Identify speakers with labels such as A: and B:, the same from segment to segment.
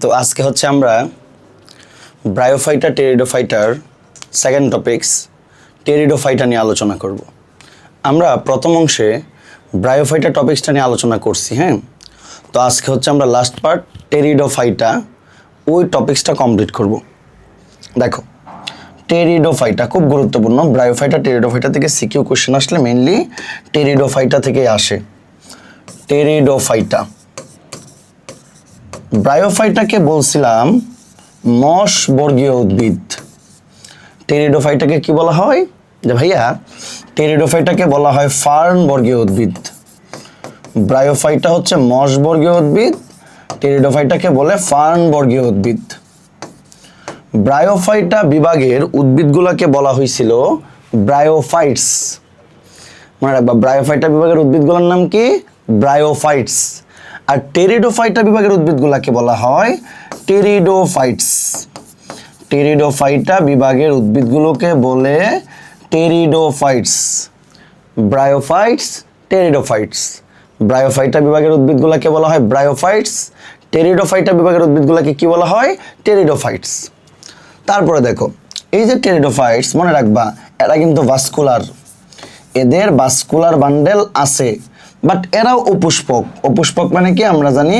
A: তো আজকে হচ্ছে আমরা ব্রায়োফাইটা টেরিডোফাইটার সেকেন্ড টপিকস টেরিডোফাইটা নিয়ে আলোচনা করব। আমরা প্রথম অংশে ব্রায়োফাইটা টপিক্সটা নিয়ে আলোচনা করছি, হ্যাঁ। তো আজকে হচ্ছে আমরা লাস্ট পার্ট টেরিডোফাইটা ওই টপিক্সটা কমপ্লিট করব। দেখো, টেরিডোফাইটা খুব গুরুত্বপূর্ণ। ব্রায়োফাইটা টেরিডোফাইটা থেকে সিকিউ কোশ্চেন আসলে মেইনলি টেরিডোফাইটা থেকেই আসে। টেরিডোফাইটা, ব্রায়োফাইটাকে বলছিলাম মশ বর্গীয় উদ্ভিদ। টেরিডোফাইটাকে কি বলা হয়? যে ভাইয়া, টেরিডোফাইটাকে বলা হয় ফার্ন বর্গীয় উদ্ভিদ। ব্রায়োফাইটা হচ্ছে মশ বর্গীয় উদ্ভিদ, টেরিডোফাইটাকে বলে ফার্ন বর্গীয় উদ্ভিদ। ব্রায়োফাইটা বিভাগের উদ্ভিদগুলোকে বলা হয়েছিল ব্রায়োফাইটস। মনে রাখবা, ব্রায়োফাইটা বিভাগের উদ্ভিদগুলোর নাম কি? ব্রায়োফাইটস। আর টেরিডোফাইটা বিভাগের উদ্ভিদগুলোকে বলা হয় টেরিডোফাইটস। টেরিডোফাইটা বিভাগের উদ্ভিদগুলোকে বলে টেরিডোফাইটস। Bryophytes, pteridophytes. ব্রায়োফাইটা বিভাগের উদ্ভিদগুলোকে বলা হয় ব্রায়োফাইটস, টেরিডোফাইটা বিভাগের উদ্ভিদগুলোকে কি বলা হয়? টেরিডোফাইটস। তারপরে দেখো, এই যে টেরিডোফাইটস, মনে রাখবা এরা কিন্তু ভাস্কুলার, এদের ভাস্কুলার বান্ডেল আছে, বাট এরাও অপুষ্পক। অপুষ্পক মানে কি আমরা জানি,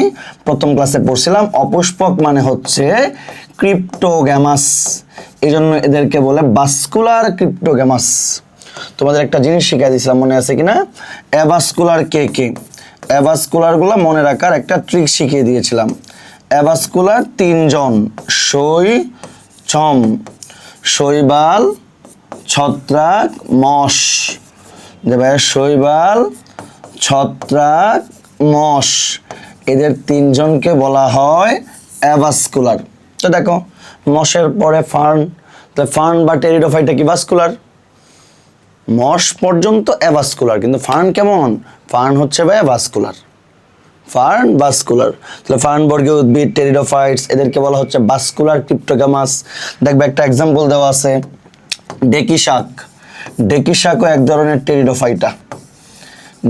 A: প্রথম ক্লাসে পড়ছিলাম, অপুষ্পক মানে হচ্ছে ক্রিপ্টোগ্যামাস। এই জন্য এদেরকে বলে ভাস্কুলার ক্রিপ্টোগ্যামাস। তোমাদের একটা জিনিস শিখিয়ে দিয়েছিলাম, মনে আছে কিনা? অ্যাভাস্কুলার কে কে, অ্যাভাস্কুলারগুলো মনে রাখার একটা ট্রিক শিখিয়ে দিয়েছিলাম। অ্যাভাস্কুলার তিনজন, শৈবাল, ছত্রাক, মশ। যে ভাই, শৈবাল, ছত্রাক, মশ, এদের তিনজনকে বলা হয় অ্যাভাস্কুলার। তো দেখো, মশের পরে ফার্ন, তাহলে ফার্ন বা টেরিডোফাইটা কি ভাস্কুলার? মশ পর্যন্ত অ্যাভাস্কুলার, কিন্তু ফার্ন কেমন? ফার্ন হচ্ছে ভাই ভাস্কুলার। ফার্ন ভাস্কুলার, তাহলে ফার্ন বর্গীয় উদ্ভিদ টেরিডোফাইটস, এদেরকে বলা হচ্ছে ভাস্কুলার ক্রিপ্টোগ্যামাস। দেখবে একটা এক্সাম্পল দেওয়া আছে, ডেকি শাক। ডেকি শাকও এক ধরনের টেরিডোফাইটা।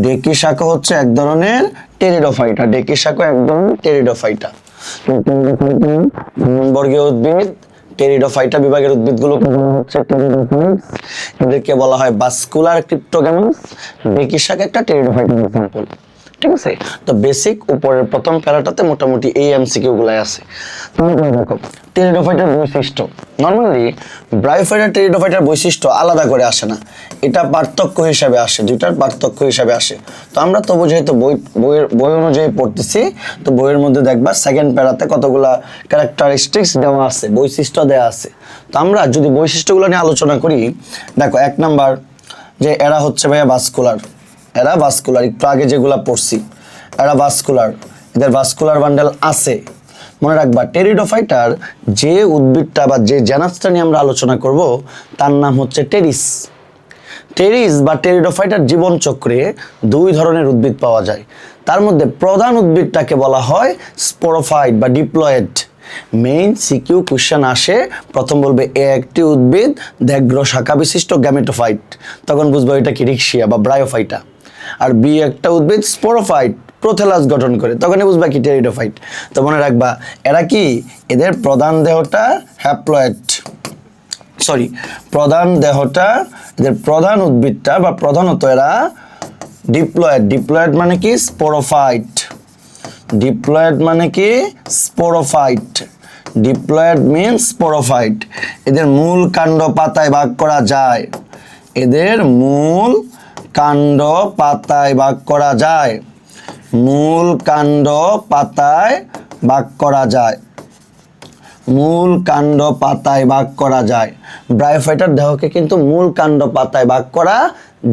A: ডেকি শাকও হচ্ছে এক ধরনের টেরিডোফাইটা। ডেকি শাকও এক ধরনের টেরিডোফাইটা। বর্গীয় উদ্ভিদ টেরিডোফাইটা বিভাগের উদ্ভিদগুলোকে বলা হচ্ছে টেরিডোফাইটস, এদেরকে বলা হয় ভাস্কুলার ক্রিপ্টোগ্যামাস। ডেকি শাক একটা টেরিডোফাইটার এক্সাম্পল। ঠিক আছে? তো বেসিক উপরের প্রথম প্যারাটাতে মোটামুটি এই এমসিকিউ গুলাই আছে। তোমরা দেখো, টেরিডোফাইটার বৈশিষ্ট্য, নর্মালি ব্রায়োফাইটা টেরিডোফাইটার বৈশিষ্ট্য আলাদা করে আসে না, এটা পার্থক্য হিসাবে আসে, দুইটার পার্থক্য হিসাবে আসে। তো আমরা তবু যেহেতু বই অনুযায়ী পড়তেছি, তো বইয়ের মধ্যে দেখবা সেকেন্ড প্যারাতে কতগুলা ক্যারেক্টারিস্টিক্স দেওয়া আছে, বৈশিষ্ট্য দেওয়া আছে। তো আমরা যদি বৈশিষ্ট্যগুলো নিয়ে আলোচনা করি, দেখো, এক নাম্বার যে এরা হচ্ছে ভাইয়া ভাস্কুলার। এরা ভাস্কুলার, একটু আগে যেগুলা পড়ছি, এরা ভাস্কুলার, এদের ভাস্কুলার বান্ডেল আছে। মনে রাখবা, টেরিডোফাইটার যে উদ্ভিদটা বা যে জেনাসটা নিয়ে আমরা আলোচনা করব তার নাম হচ্ছে টেরিস। টেরিস বা টেরিডোফাইটার জীবন চক্রে দুই ধরনের উদ্ভিদ পাওয়া যায়। তার মধ্যে প্রধান উদ্ভিদটাকে বলা হয় স্পোরোফাইট বা ডিপ্লয়েড। মেইন সিকিউ কোশ্চেন আসে, প্রথম বলবে এ একটি উদ্ভিদ দ্যাগ্র শাখা বিশিষ্ট গ্যামেটোফাইট, তখন বুঝবো এটা কি রিক্সিয়া বা ব্রায়োফাইটা। আর বি একটা উদ্ভিদ স্পোরোফাইট, প্রোথেলাস গঠন করে, তখনই বুঝবা কি টেরিডোফাইট। তো মনে রাখবা, এরা কি, এদের প্রধান দেহটা হ্যাপ্লয়েড, প্রধান দেহটা, এদের প্রধান উদ্ভিদটা বা প্রধানত এরা ডিপ্লয়েড। ডিপ্লয়েড মানে কি? স্পোরোফাইট। ডিপ্লয়েড মানে কি? স্পোরোফাইট। Diploid means sporophyte. এদের মূল কাণ্ড পাতায় ভাগ করা যায়। এদের মূল কাণ্ড পাতায় ভাগ করা যায়। মূল কাণ্ড পাতায় ভাগ করা যায়। মূল কাণ্ড পাতায় ভাগ করা যায়। ব্রায়োফাইটার দেহকে কিন্তু মূল কাণ্ড পাতায় ভাগ করা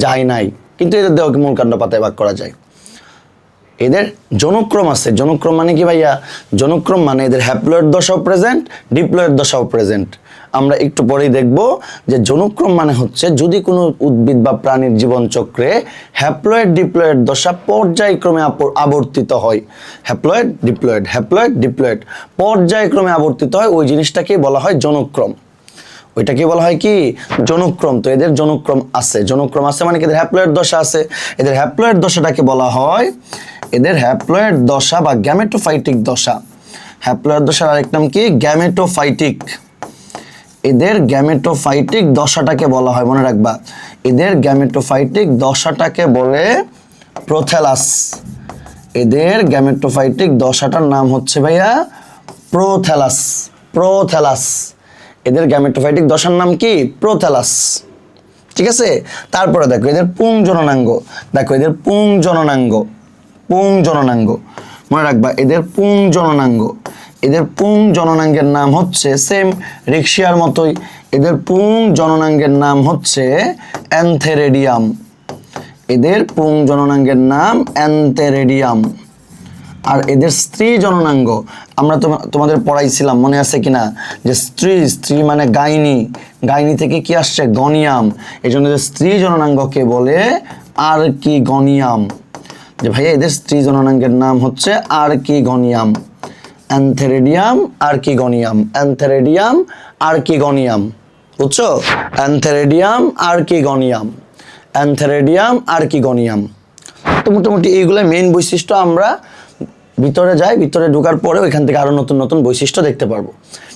A: যায় নাই, কিন্তু এদের দেহকে মূল কাণ্ড পাতায় ভাগ করা যায়। এদের জনুক্রম আছে। জনুক্রম মানে কি ভাইয়া? জনুক্রম মানে এদের হ্যাপ্লয়েড দশাও প্রেজেন্ট, ডিপ্লয়েড দশাও প্রেজেন্ট। আমরা একটু পরেই দেখব যে জনুক্রম মানে হচ্ছে যদি কোনো উদ্ভিদ বা প্রাণীর জীবন চক্রে হ্যাপ্লয়েড ডিপ্লয়েড দশা পর্যায়ক্রমে আবর্তিত হয়। হ্যাপ্লয়েড ডিপ্লয়েড, হ্যাপ্লয়েড ডিপ্লয়েড পর্যায়ক্রমে আবর্তিত হয়, ওই জিনিসটাকেই বলা হয় জনুক্রম। ওইটাকে বলা হয় কি? জনুক্রম। তো এদের জনুক্রম আছে। জনুক্রম আছে মানে কি? এদের হ্যাপ্লয়েড দশা আছে। এদের হ্যাপ্লয়েড দশাটাকে বলা হয়, এদের হ্যাপ্লয়েড দশা বা গ্যামেটোফাইটিক দশা। হ্যাপ্লয়েড দশার আরেক নাম কি? গ্যামেটোফাইটিক। এদের গ্যামেটোফাইটিক দশাটাকে বলা হয়, মনে রাখবা, এদের গ্যামেটোফাইটিক দশাটাকে বলে প্রোথ্যালাস। এদের গ্যামেটোফাইটিক দশাটার নাম হচ্ছে ভাইয়া প্রোথ্যালাস। প্রোথ্যালাস, এদের গ্যামেটোফাইটিক দশার নাম কি? প্রোথ্যালাস। ঠিক আছে, তারপরে দেখো এদের পুংজননাঙ্গ। দেখো এদের পুংজননাঙ্গ, পুংজননাঙ্গ মনে রাখবা, এদের পুংজননাঙ্গ। এদের পুংজননাঙ্গের নাম হচ্ছে সেম রিক্সিয়ার মতোই, এদের পুংজননাঙ্গের নাম হচ্ছে অ্যান্থেরেডিয়াম। এদের পুংজননাঙ্গের নাম অ্যান্থেরেডিয়াম। আর এদের স্ত্রী জননাঙ্গ আমরা তোমাদের পড়াইছিলাম, মনে আছে কিনা, যে স্ত্রী, স্ত্রী মানে গাইনি, গাইনি থেকে কি আসছে? গনিয়াম। এই জন্য এদের স্ত্রী জননাঙ্গকে বলে আর্কিগনিয়াম। যে ভাইয়া এদের স্ত্রী জননাঙ্গের নাম হচ্ছে আর্কিগনিয়াম। অ্যান্থেরেডিয়াম, আর্কিগনিয়াম, অ্যান্থেরেডিয়াম, আর্কিগনিয়াম, বুঝছো? অ্যান্থেরেডিয়াম, আর্কিগনিয়াম, অ্যান্থেরেডিয়াম, আর্কিগনিয়াম। তো মোটামুটি এইগুলো মেইন বৈশিষ্ট্য। আমরা ভিতরে যাই, ভিতরে ঢোকার পরে ওইখান থেকে আরো নতুন নতুন বৈশিষ্ট্য দেখতে পারবো।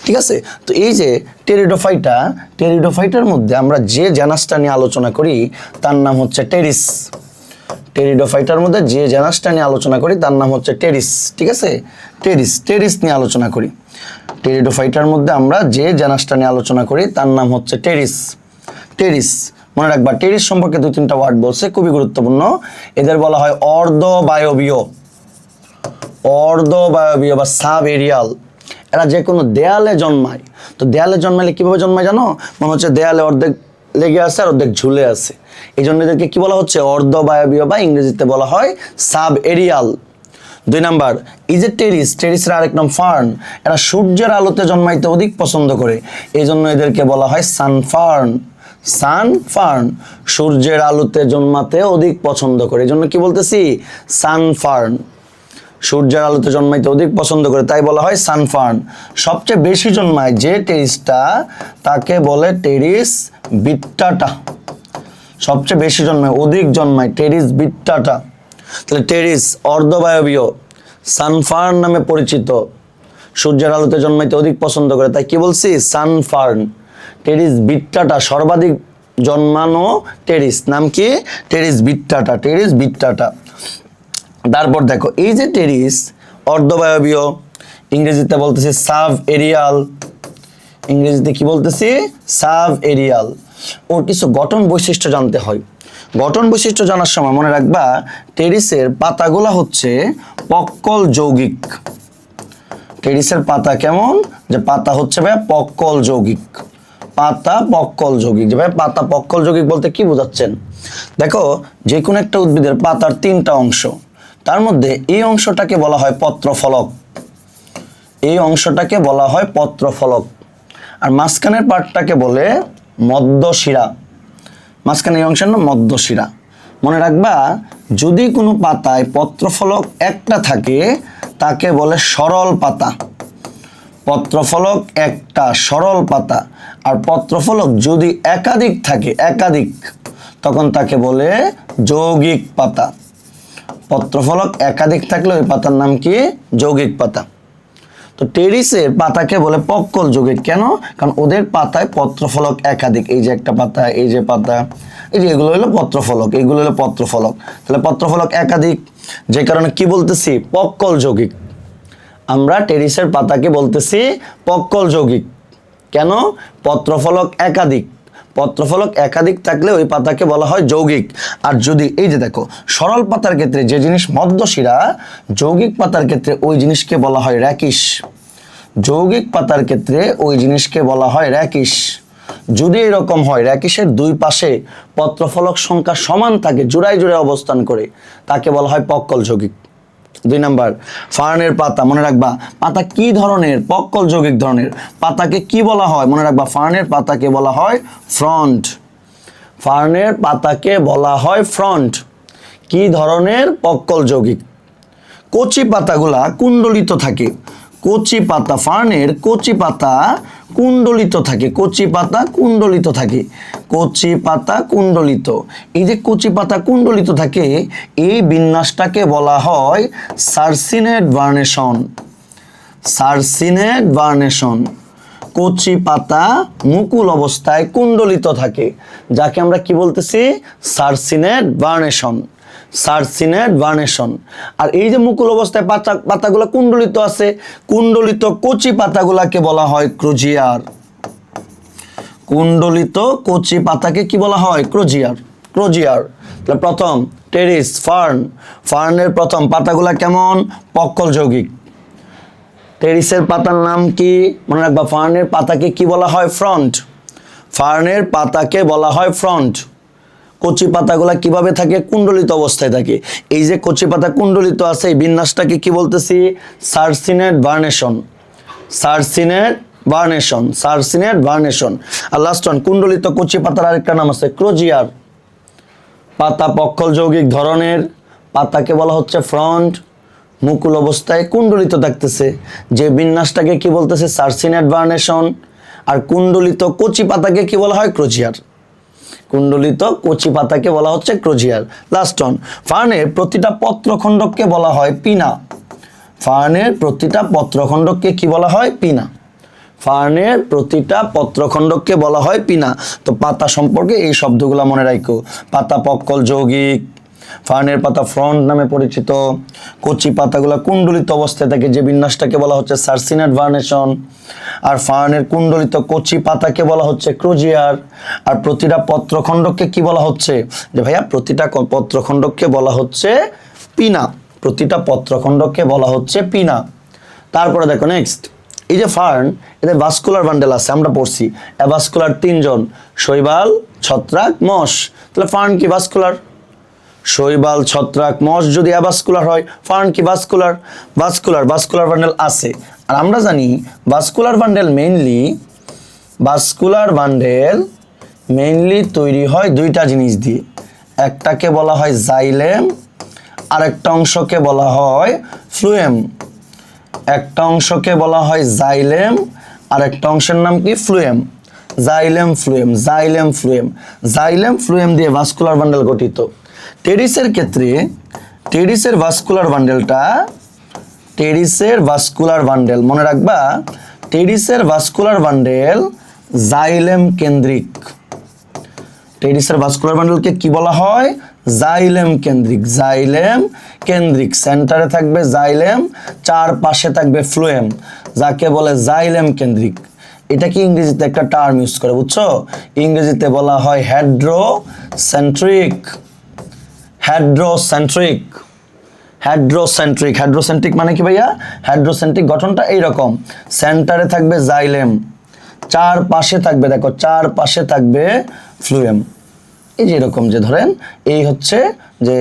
A: ঠিক আছে, তো এই যে টেরিডোফাইটা, টেরিডোফাইটার মধ্যে আমরা যে জানাসটা নিয়ে আলোচনা করি তার নাম হচ্ছে টেরিস। টেরিডোফাইটার মধ্যে যে জানাসটা নিয়ে আলোচনা করি তার নাম হচ্ছে টেরিস। ঠিক আছে, টেরিস, টেরিস নিয়ে আলোচনা করি। টেরিডোফাইটার মধ্যে আমরা যে জানাসটা নিয়ে আলোচনা করি তার নাম হচ্ছে টেরিস। টেরিস মনে রাখবা, টেরিস সম্পর্কে 2-3টা ওয়ার্ড বলছে, খুবই গুরুত্বপূর্ণ। এদের বলা হয় অর্ধবায়বীয়, অর্ধবায়বীয় বা সাব এরিয়াল। এরা যে কোনো দেয়ালে জন্মায়। তো দেয়ালে জন্মালে কিভাবে জন্মায় জানো? মনে হচ্ছে দেয়ালে অর্ধেক লেগে আছে আর অর্ধেক ঝুলে আছে, এই জন্য এদেরকে কি বলা হচ্ছে? অর্ধবায়বীয়, বা ইংরেজিতে বলা হয় সাব এরিয়াল। 2 নাম্বার, এই যে টেরিস, টেরিসের আরেক নাম ফার্ন। এরা সূর্যের আলোতে জন্মাইতে অধিক পছন্দ করে, এই জন্য এদেরকে বলা হয় সানফার্ন। সানফার্ন, সূর্যের আলোতে জন্মাতে অধিক পছন্দ করে, এই জন্য কি বলতেছি? সানফার্ন। সূর্যের আলোতে জন্মাইতে অধিক পছন্দ করে, তাই বলা হয় সানফার্ন। সবচেয়ে বেশি জন্মায় যে টেরিসটা তাকে বলে টেরিস বিট্টাটা। সবচেয়ে বেশি জন্মায়, অধিক জন্মায়, টেরিস বিট্টাটা। তাহলে টেরিস অর্ধবায়বীয়, সানফার্ন নামে পরিচিত, সূর্যের আলোতে জন্মাইতে অধিক পছন্দ করে, তাই কি বলছি? সানফার্ন। টেরিস বিট্টাটা সর্বাধিক জন্মানো টেরিস, নাম কি? Pteris vittata, Pteris vittata. তারপর দেখো এই যে টেরিস অর্ধবায়বীয়, ইংরেজিতে বলতেছি সাব এরিয়াল। ইংরেজিতে কি বলতেছি? Sub Arial. ওর কিছু গঠন বৈশিষ্ট্য জানতে হয়। গঠন বৈশিষ্ট্য জানার সময় মনে রাখবা, টেরিসের পাতাগুলা হচ্ছে পক্কল যৌগিক। টেরিসের পাতা কেমন? যে পাতা হচ্ছে ভাই পক্কল যৌগিক। পাতা পক্কল যৌগিক। যে ভাই পাতা পক্কল যৌগিক বলতে কি বোঝাচ্ছেন? দেখো যে কোনো একটা উদ্ভিদের পাতার 3টা অংশ, তার মধ্যে এই অংশটাকে বলা হয় পত্রফলক। এই অংশটাকে বলা হয় পত্রফলক। আর মাঝখানের পার্টটাকে বলে মধ্যশিরা। মাঝখানের অংশের নাম মধ্যশিরা। মনে রাখবা, যদি কোনো পাতায় পত্রফলক একটা থাকে তাকে বলে সরল পাতা। পত্রফলক একটা, সরল পাতা। আর পত্রফলক যদি একাধিক থাকে, একাধিক, তখন তাকে বলে যৌগিক পাতা। পত্রফলক একাধিক থাকলে ওই পাতার নাম কি? যৌগিক পাতা। তো টেরিসের পাতাকে বলে পক্কল যৌগিক। কেন? কারণ ওদের পাতায় পত্রফলক একাধিক। এই যে একটা পাতা, এই যে পাতা, এই যে এগুলো হলো পত্রফলক, এগুলো হলো পত্রফলক। তাহলে পত্রফলক একাধিক, যে কারণে কি বলতেছি? পক্কল যৌগিক। আমরা টেরিসের পাতাকে বলতেছি পক্কল যৌগিক। কেন? পত্রফলক একাধিক। পত্রফলক একাধিক থাকলে ওই পাতাকে বলা হয় যৌগিক। আর যদি এই যে দেখো সরল পাতার ক্ষেত্রে যে জিনিস মধ্যশিরা, যৌগিক পাতার ক্ষেত্রে ওই জিনিসকে বলা হয় র্যাকিস। যৌগিক পাতার ক্ষেত্রে ওই জিনিসকে বলা হয় র্যাকিস। যদি এরকম হয় র্যাকিসের 2 পাশে পত্রফলক সংখ্যা সমান থাকে, জোড়ায় জোড়ায় অবস্থান করে, তাকে বলা হয় পক্কল যৌগিক। 2 নাম্বার, ফার্নের পাতা। মনে রাখবা পাতা কি ধরনের? পক্কল যৌগিক ধরনের। পাতাকে কি বলা হয়? মনে রাখবা ফার্নের পাতাকে বলা হয় ফ্রন্ট। ফার্নের পাতাকে বলা হয় ফ্রন্ট। কি ধরনের? পক্কল যৌগিক। কচি পাতাগুলা কুণ্ডলিত থাকে। কচি পাতা, ফার্নের কচি পাতা কুণ্ডলিত থাকে, কচি পাতা কুণ্ডলিত থাকে, কচি পাতা কুণ্ডলিত। এই যে কচি পাতা কুণ্ডলিত থাকে, এই বিন্যাসটাকে বলা হয় সার্সিনেট ভার্নেশন। সার্সিনেট ভার্নেশন, কচি পাতা মুকুল অবস্থায় কুণ্ডলিত থাকে, যাকে আমরা কি বলতেছি? সার্সিনেট ভার্নেশন। সার্সিনেট ভার্নেশন। আর এই যে মুকুল অবস্থায় পাতাগুলো কুণ্ডলিত আছে, কুণ্ডলিত কচি পাতাগুলাকে বলা হয় ক্রোজিয়ার। কুণ্ডলিত কচি পাতাকে কি বলা হয়? ক্রোজিয়ার। ক্রোজিয়ার। তাহলে প্রথম টেরিস, ফার্ন। ফার্নের প্রথম পাতাগুলা কেমন? পক্কল যৌগিক। টেরিসের পাতার নাম কি? মনে রাখবা, ফার্নের পাতাকে কি বলা হয়? ফ্রন্ট। ফার্নের পাতাকে বলা হয় ফ্রন্ট। কচি পাতাগুলা কিভাবে থাকে? কুণ্ডলিত অবস্থায় থাকে। এই যে কচি পাতা কুণ্ডলিত আছে, এই বিন্যাসটাকে কি বলতেছি? সার্সিনেট ভার্নেশন। সার্সিনেট ভার্নেশন। সার্সিনেট ভার্নেশন। আর লাস্ট ওয়ান, কুণ্ডলিত কচি পাতার আরেকটা নাম আছে ক্রোজিয়ার। পাতা পক্কল যৌগিক ধরনের, পাতাকে বলা হচ্ছে ফ্রন্ট, মুকুল অবস্থায় কুণ্ডলিত থাকতেছে, যে বিন্যাসটাকে কি বলতেছে? সার্সিনেট ভার্নেশন। আর কুণ্ডলিত কচি পাতাকে কি বলা হয়? ক্রোজিয়ার। কুণ্ডলিত কচি পাতাকে বলা হচ্ছে ক্রোজিয়ার। লাস্ট ওয়ান, ফার্নের প্রতিটা পত্রখণ্ডককে বলা হয় পিনা। ফার্নের প্রতিটা পত্রখণ্ডককে কি বলা হয়? পিনা। ফার্নের প্রতিটা পত্রখণ্ডককে বলা হয় পিনা। তো পাতা সম্পর্কে এই শব্দগুলো মনে রাখো। পাতা পক্কল যৌগিক, ফার্নের পাতা ফ্রন্ট নামে পরিচিত, কচি পাতাগুলো কুণ্ডলিত অবস্থায় থাকে, যে বিন্যাসটাকে বলা হচ্ছে সার্সিনেট ভার্নেশন। আর ফার্নের কুণ্ডলিত কচি পাতাকে বলা হচ্ছে ক্রোজিয়ার। আর প্রতিটা পত্রখণ্ডককে কি বলা হচ্ছে? যে ভাইয়া, প্রতিটা পত্রখণ্ডককে বলা হচ্ছে পিনা। প্রতিটা পত্রখণ্ডককে বলা হচ্ছে পিনা। তারপরে দেখো নেক্সট, এই যে ফার্ন, এদের ভাস্কুলার বান্ডেল আছে, আমরা পড়ছি অ্যাভাস্কুলার তিনজন, শৈবাল, ছত্রাক, মশ। তাহলে ফার্ন কি? ভাস্কুলার। শৈবাল, ছত্রাক, মশ যদি অ্যাভাস্কুলার হয়, ফার্ন কি? ভাস্কুলার। ভাস্কুলার। ভাস্কুলার বান্ডেল আছে। আর আমরা জানি ভাস্কুলার বান্ডেল মেইনলি তৈরি হয় দুইটা জিনিস দিয়ে। একটাকে বলা হয় জাইলেম, আর একটা অংশকে বলা হয় ফ্লুয়েম। একটা অংশকে বলা হয় জাইলেম, আর একটা অংশের নাম কি? Phloem. Xylem, phloem, xylem, phloem. Xylem, phloem দিয়ে ভাস্কুলার বান্ডেল গঠিত। টেরিসের ক্ষেত্রে টেরিসের ভাস্কুলার বান্ডেল মনে রাখবা, টেরিসের ভাস্কুলার বান্ডেল জাইলেম কেন্দ্রিক। টেরিসের ভাস্কুলার বান্ডেলকে কি বলা হয়? জাইলেম কেন্দ্রিক। জাইলেম কেন্দ্রিক। সেন্টারে থাকবে জাইলেম, চারপাশে থাকবে ফ্লুয়েম, যাকে বলে জাইলেম কেন্দ্রিক। এটা কি ইংরেজিতে একটা টার্ম ইউজ করে, বুঝছো? ইংরেজিতে বলা হয় হেড্রোসেন্ট্রিক। হেড্রোসেন্ট্রিক। হেড্রোসেন্ট্রিক। হেড্রোসেন্ট্রিক মানে কি ভাইয়া? হেড্রোসেন্ট্রিক গঠনটা এইরকম, সেন্টারে থাকবে জাইলেম, চারপাশে থাকবে, দেখো চারপাশে থাকবে ফ্লুয়েম। এই যে এরকম, যে ধরেন এই হচ্ছে যে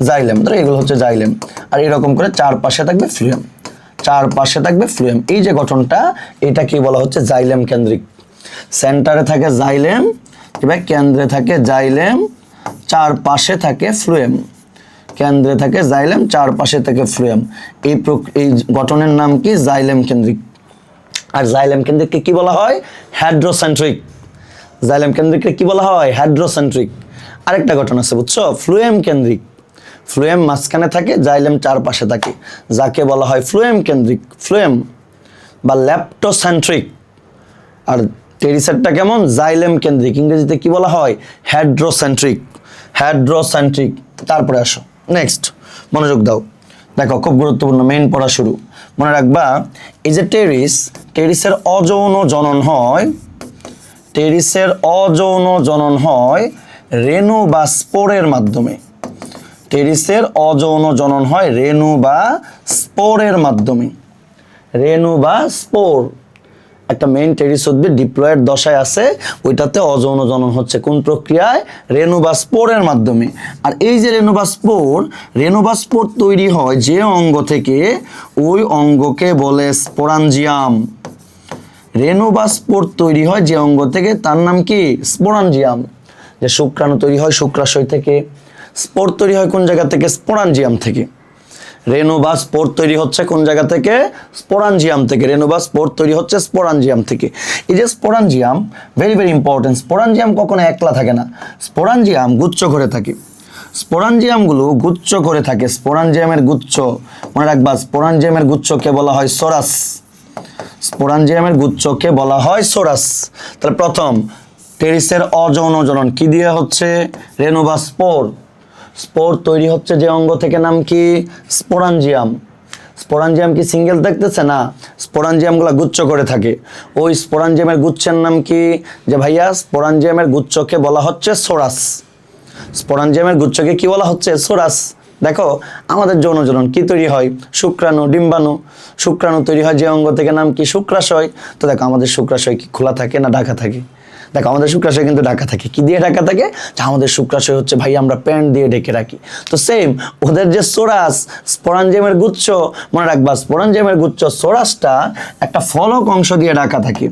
A: জাইলেম, ধরো এগুলো হচ্ছে জাইলেম, আর এরকম করে চারপাশে থাকবে ফ্লুয়েম, চারপাশে থাকবে ফ্লুয়েম। এই যে গঠনটা, এটা কি বলা হচ্ছে? জাইলেম কেন্দ্রিক। সেন্টারে থাকে জাইলেম, এবার কেন্দ্রে থাকে জাইলেম, চারপাশে থাকে ফ্লুয়েম। কেন্দ্রে থাকে জাইলেম, চারপাশে থাকে ফ্লুয়েম। এই গঠনের নাম কি? জাইলেম কেন্দ্রিক। আর জাইলেম কেন্দ্রিককে কি বলা হয়? হেড্রোসেন্ট্রিক। জাইলেম কেন্দ্রিককে কি বলা হয়? হেড্রোসেন্ট্রিক। আরেকটা গঠন আছে, বুঝছো? ফ্লুয়েম কেন্দ্রিক। ফ্লুয়েম মাঝখানে থাকে, জাইলেম চারপাশে থাকে, যাকে বলা হয় ফ্লুয়েম কেন্দ্রিক। ফ্লুয়েম বা ল্যাপ্টোসেন্ট্রিক। আর টেরিসেরটা কেমন? জাইলেম কেন্দ্রিক। ইংরেজিতে কি বলা হয়? হেড্রোসেন্ট্রিক। হেড্রোসেন্ট্রিক। তারপরে আসো নেক্সট, মনোযোগ দাও, দেখো খুব গুরুত্বপূর্ণ, মেইন পড়া শুরু। মনে রাখবা, এই যে টেরিসের অযৌন জনন হয়, টেরিসের অযৌন জনন হয় রেণু বা স্পোরের মাধ্যমে। টেরিসের অযৌন জনন হয় রেণু বা স্পোরের মাধ্যমে। রেণু বা স্পোর, একটা মেইন টেরিস উদ্ভিদ ডিপ্লয়েড দশায় আছে, ওইটাতে অযৌন জনন হচ্ছে কোন প্রক্রিয়ায়? রেণু বা স্পোরের মাধ্যমে। আর এই যে রেণু বা স্পোর তৈরি হয় যে অঙ্গ থেকে, ওই অঙ্গকে বলে স্পোরাঞ্জিয়াম। রেণু বা স্পোর তৈরি হয় যে অঙ্গ থেকে, তার নাম কি? স্পোরাঞ্জিয়াম। যে শুক্রাণু তৈরি হয় শুক্রাশয় থেকে, স্পোর তৈরি হয় কোন জায়গা থেকে? স্পোরাঞ্জিয়াম থেকে। রেণু বা স্পোর তৈরি হচ্ছে কোন জায়গা থেকে? স্পোরাঞ্জিয়াম থেকে। রেণু বা স্পোর তৈরি হচ্ছে স্পোরাঞ্জিয়াম থেকে। এই যে sporangium, very very important, sporangium কখনো একলা থাকে না, স্পোরাঞ্জিয়াম গুচ্ছ করে থাকে। স্পোরাঞ্জিয়ামগুলো গুচ্ছ করে থাকে। স্পোরাঞ্জিয়ামের গুচ্ছ মনে রাখবা, স্পোরাঞ্জিয়ামের গুচ্ছকে বলা হয় সোরাস। স্পোরাঞ্জিয়ামের গুচ্ছকে বলা হয় সোরাস। তাহলে প্রথম টেরিসের অযৌন জনন কি দিয়ে হচ্ছে? রেণু বা স্পোর। স্পোর তৈরি হচ্ছে যে অঙ্গ থেকে, নাম কি? স্পোরাঞ্জিয়াম। স্পোরাঞ্জিয়াম কি সিঙ্গেল দেখতেছে না, স্পোরাঞ্জিয়ামগুলো গুচ্ছ করে থাকে। ওই স্পোরাঞ্জিয়ামের গুচ্ছের নাম কি? যে ভাইয়া স্পোরাঞ্জিয়ামের গুচ্ছকে বলা হচ্ছে সোরাস। স্পোরাঞ্জিয়ামের গুচ্ছকে কি বলা হচ্ছে? সোরাস। দেখো আমাদের যৌন জনন কি তৈরি হয়? শুক্রাণু, ডিম্বাণু। শুক্রাণু তৈরি হয় যে অঙ্গ থেকে, নাম কি? শুক্রাশয়। তো দেখো আমাদের শুক্রাশয় কি খোলা থাকে না ঢাকা থাকে? দেখো আমাদের শুক্রাশয় কিন্তু ঢাকা থাকে। কি দিয়ে ঢাকা থাকে? আমাদের শুক্রাশয় হচ্ছে ভাই আমরা প্যান্ট দিয়ে ঢেকে রাখি। তো সেম ওদের যে সোরাস, স্পোরাঞ্জিয়ামের গুচ্ছ, মনে রাখবা স্পোরাঞ্জিয়ামের গুচ্ছ সোরাসটা একটা ফলক অংশ দিয়ে ঢাকা থাকে।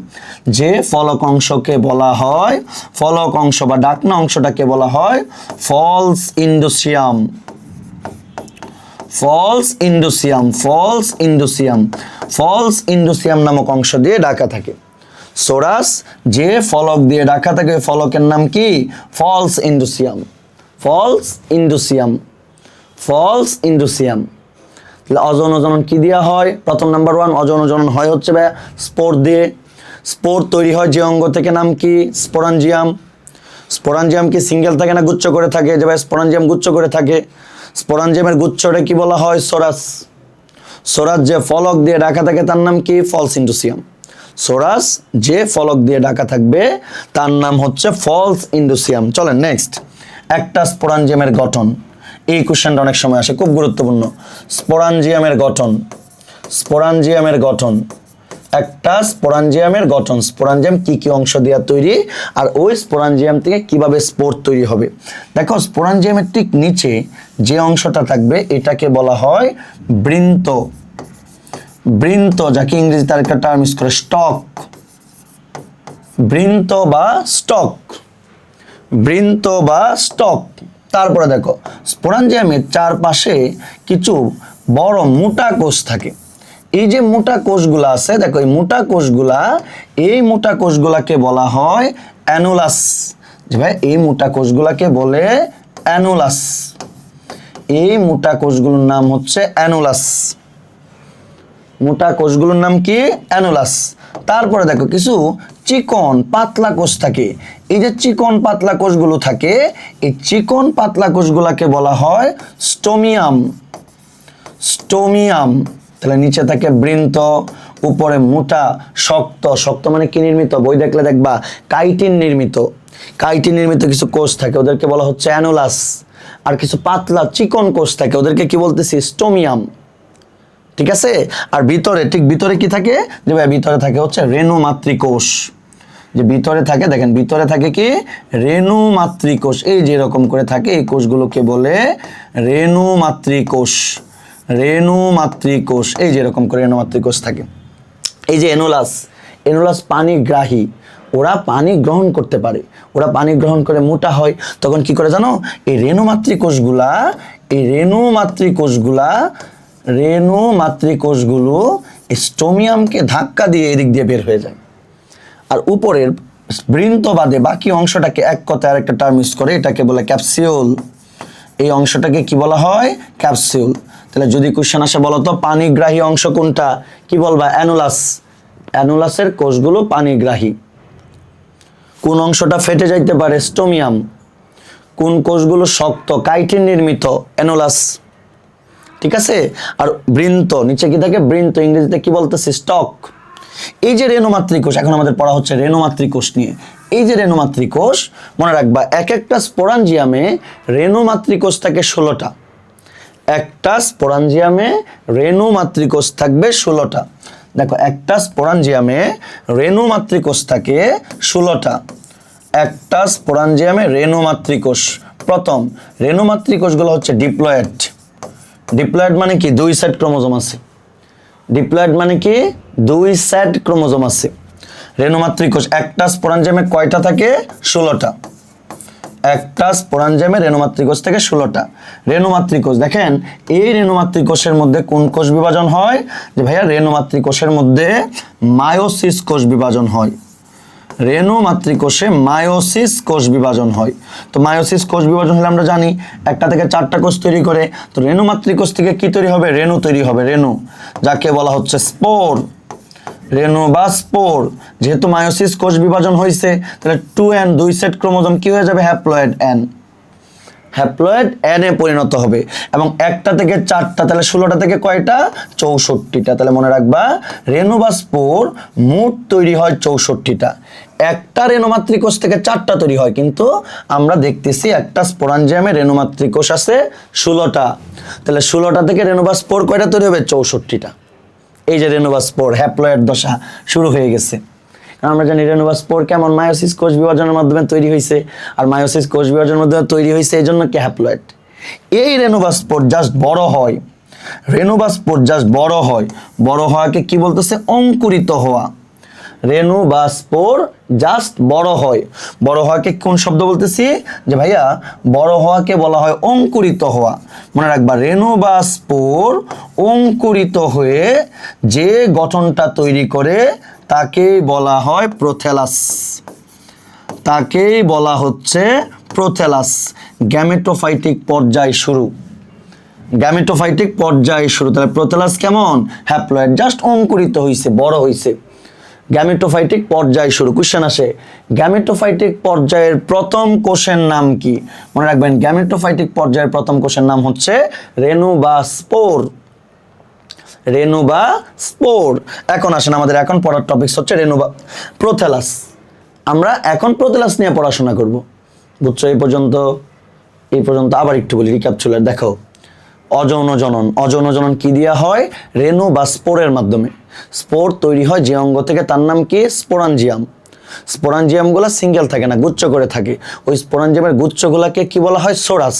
A: যে ফলক অংশকে বলা হয়, ফলক অংশ বা ডাকনা অংশটাকে বলা হয় false indusium. False indusium, false indusium, false ইন্ডোসিয়াম নামক অংশ দিয়ে ঢাকা থাকে। সোরাস যে ফলক দিয়ে ঢাকা থাকে, ফলকের নাম কি? False indusium. False indusium, false indusium. তাহলে অযৌন জনন কি দিয়া হয়? প্রথম নাম্বার 1 অযৌন জনন হয় হচ্ছে স্পোর দিয়ে। স্পোর তৈরি হয় যে অঙ্গ থেকে, নাম কি? স্পোরাঞ্জিয়াম। স্পোরাঞ্জিয়াম কি সিঙ্গেল থাকে না গুচ্ছ করে থাকে? যে ভাই স্পোরাঞ্জিয়াম গুচ্ছ করে থাকে। স্পোরাঞ্জিয়ামের গুচ্ছটা কি বলা হয়? সোরাস। সোরাস যে ফলক দিয়ে ঢাকা থাকে তার নাম কি? ফলস ইন্ডোসিয়াম। সোরাস যে ফলক দিয়ে ঢাকা থাকবে তার নাম হচ্ছে ফলস ইন্ডোসিয়াম। চলেন নেক্সট, একটা স্পোরাঞ্জিয়ামের গঠন। এই কোশ্চেনটা অনেক সময় আসে, খুব গুরুত্বপূর্ণ। স্পোরাঞ্জিয়ামের গঠন, স্পোরাঞ্জিয়ামের গঠন, একটা স্পোরাঞ্জিয়ামের গঠন। স্পোরাঞ্জিয়াম কি কি অংশ দিয়ে তৈরি, আর ওই স্পোরাঞ্জিয়াম থেকে কিভাবে স্পোর তৈরি হবে। দেখো স্পোরাঞ্জিয়ামের ঠিক নিচে যে অংশটা থাকবে এটাকে বলা হয় বৃন্ত। বৃন্ত, যাকে ইংরেজিতে আরেকটা টার্ম ইউজ করে স্টক। বৃন্ত বা স্টক, বৃন্ত বা স্টক। তারপরে দেখো স্পোরাঞ্জিয়ামের চারপাশে কিছু বড় মোটা কোষ থাকে। এই যে মোটা কোষগুলা আছে, দেখো এই মোটা কোষগুলা, এই মোটা কোষগুলাকে বলা হয় অ্যানুলাস। যে ভাই এই মোটা কোষগুলাকে বলে অ্যানুলাস। এই মোটা কোষগুলোর নাম হচ্ছে অ্যানুলাস। মোটা কোষগুলোর নাম কি? অ্যানুলাস। তারপরে দেখো কিছু চিকন পাতলা কোষ থাকে। এই যে চিকন পাতলা কোষগুলো থাকে, এই চিকন পাতলা কোষগুলোকে বলা হয় স্টোমিয়াম। স্টোমিয়াম। তাহলে নিচে থাকে বৃন্ত, উপরে মোটা, শক্ত। শক্ত মানে কি নির্মিত? বই দেখলে দেখবা কাইটিন নির্মিত। কাইটিন নির্মিত কিছু কোষ থাকে, ওদেরকে বলা হচ্ছে অ্যানুলাস। আর কিছু পাতলা চিকন কোষ থাকে, ওদেরকে কি বলতেছি? স্টোমিয়াম। ঠিক আছে। আর ভিতরে, ঠিক ভিতরে কি থাকে? যে ভাই ভিতরে থাকে হচ্ছে রেণু মাতৃকোষ। যে ভিতরে থাকে, দেখেন ভিতরে থাকে কি? রেণু মাতৃকোষ। এই যে এরকম করে থাকে, এই কোষগুলোকে বলে রেণু মাতৃকোষ। রেণু মাতৃকোষ, এই যে এরকম করে রেণু মাতৃকোষ থাকে। এই যে অ্যানুলাস, অ্যানুলাস পানিগ্রাহী, ওরা পানি গ্রহণ করতে পারে। ওরা পানি গ্রহণ করে মোটা হয়, তখন কি করে জানো? এই রেণু মাতৃকোষগুলা, এই রেণু মাতৃকোষগুলা, রেণু মাতৃকোষগুলো স্টোমিয়ামকে ধাক্কা দিয়ে এদিক দিয়ে বের হয়ে যায়। আর উপরের বৃন্ত বাদে বাকি অংশটাকে এক কথায় আরেকটা টার্ম ইউজ করে, এটাকে বলে ক্যাপসিউল। এই অংশটাকে কি বলা হয়? ক্যাপসিউল। তাহলে যদি কোশ্চেন আসে বলো তো পানিগ্রাহী অংশ কোনটা, কি বলবা? অ্যানুলাস। অ্যানুলাসের কোষগুলো পানিগ্রাহী। কোন অংশটা ফেটে যাইতে পারে? স্টোমিয়াম। কোন কোষগুলো শক্ত, কাইটিন নির্মিত? অ্যানুলাস। ঠিক আছে। আর বৃন্ত, নিচে কি থাকে? বৃন্ত, ইংরেজিতে কি বলতেছে? স্টক। এই যে রেণু মাতৃকোষ, এখন আমাদের পড়া হচ্ছে রেণু মাতৃকোষ নিয়ে। এই যে রেণু মাতৃকোষ, মনে রাখবা এক একটা স্পোরাঞ্জিয়ামে রেণু মাতৃকোষ থাকে 16টা। একটা স্পোরাঞ্জিয়ামে রেণু মাতৃকোষ থাকবে 16টা। দেখো একটা স্পোরাঞ্জিয়ামে রেণু মাতৃকোষ থাকে 16টা। একটা স্পোরাঞ্জিয়ামে রেণু মাতৃকোষ। প্রথম রেণু মাতৃকোষগুলো হচ্ছে ডিপ্লয়েড। ডিপ্লয়েড মানে কি? 2 সেট ক্রোমোজোম আছে। ডিপ্লয়েড মানে কি? 2 সেট ক্রোমোজোম আছে। রেণু মাতৃকোষ একটা স্পোরাঞ্জিয়ামে কয়টা থাকে? 16টা। একটা স্পোরাঞ্জিয়ামে রেণুমাতৃকোষ থেকে 16টা রেণুমাতৃকোষ। দেখেন এই রেণুমাতৃকোষের মধ্যে কোন কোষ বিভাজন হয়? যে ভাইয়া রেণুমাতৃকোষের মধ্যে মায়োসিস কোষ বিভাজন হয়। রেণুমাতৃকোষে মায়োসিস কোষ বিভাজন হয়। তো মায়োসিস কোষ বিভাজন হলে আমরা জানি একটা থেকে 4টা কোষ তৈরি করে। তো রেণুমাতৃকোষ থেকে কি তৈরি হবে? রেণু তৈরি হবে, রেণু, যাকে বলা হচ্ছে স্পোর। রেণু বা স্পোর। যেহেতু মায়োসিস কোষ বিভাজন হয়েছে তাহলে 2n 2 সেট ক্রোমোজোম কি হয়ে যাবে? হ্যাপ্লয়েড n, হ্যাপ্লয়েড n এ পরিণত হবে। এবং একটা থেকে 4টা, তাহলে 16টা থেকে কয়টা? 64টা। তাহলে মনে রাখবা রেণু বা স্পোর মোট তৈরি হয় 64টা। একটা রেণুমাতৃকোষ থেকে 4টা তৈরি হয়, কিন্তু আমরা দেখতেছি একটা স্পোরাঞ্জিয়ামে রেণুমাতৃকোষ আছে 16টা। তাহলে 16টা থেকে রেণু বা স্পোর কয়টা তৈরি হবে? 64টা। এই যে রেণু বা স্পোর হ্যাপ্লয়েড দশা শুরু হয়ে গেছে। আমরা জানি রেণু বা স্পোর কেমন? মায়োসিস কোষ বিভাজনের মাধ্যমে তৈরি হয়েছে। আর মায়োসিস কোষ বিভাজনের মাধ্যমে তৈরি হয়েছে এই জন্য কি হ্যাপ্লয়েড। এই রেণু বা স্পোর জাস্ট বড় হয়, রেণু বা স্পোর জাস্ট বড় হয়। বড় হওয়াকে কি বলতেছে? অঙ্কুরিত হওয়া। রেণু বা স্পোর জাস্ট বড় হয়। বড় হওয়াকে কোন শব্দ বলতেছি? যে ভাইয়া বড় হওয়াকে বলা হয় অঙ্কুরিত হওয়া। মনে রাখবা রেণু বা স্পোর অঙ্কুরিত হয়ে যে গঠনটা তৈরি করে তাকেই বলা হয় প্রোথ্যালাস। তাকেই বলা হচ্ছে প্রোথ্যালাস। গ্যামেটোফাইটিক পর্যায় শুরু, গ্যামেটোফাইটিক পর্যায় শুরু। তাহলে প্রোথ্যালাস কেমন? হ্যাপ্লয়েড, জাস্ট অঙ্কুরিত হয়েছে, বড় হয়েছে। গ্যামেটোফাইটিক পর্যায় শুরু। কোশ্চেন আসে গ্যামেটোফাইটিক পর্যায়ের প্রথম কোষের নাম কি? মনে রাখবেন গ্যামেটোফাইটিক পর্যায়ের প্রথম কোষের নাম হচ্ছে রেণু বা স্পোর। রেণু বা স্পোর। এখন আসেন আমাদের এখন পড়ার টপিকস হচ্ছে রেণু বা প্রোথ্যালাস। আমরা এখন প্রোথ্যালাস নিয়ে পড়াশোনা করব। বুঝছো? এই পর্যন্ত আবার একটু বলি রিক্যাপচুলার। দেখো অযৌন জনন, অযৌন জনন কি দিয়া হয়? রেণু বা স্পোরের মাধ্যমে। স্পোর তৈরি হয় যে অঙ্গ থেকে তার নাম কি? স্পোরাঞ্জিয়াম। স্পোরাঞ্জিয়ামগুলো সিঙ্গেল থাকে না, গুচ্ছ করে থাকে। ওই স্পোরাঞ্জিয়ামের গুচ্ছগুলোকে কি বলা হয়? সোরাস।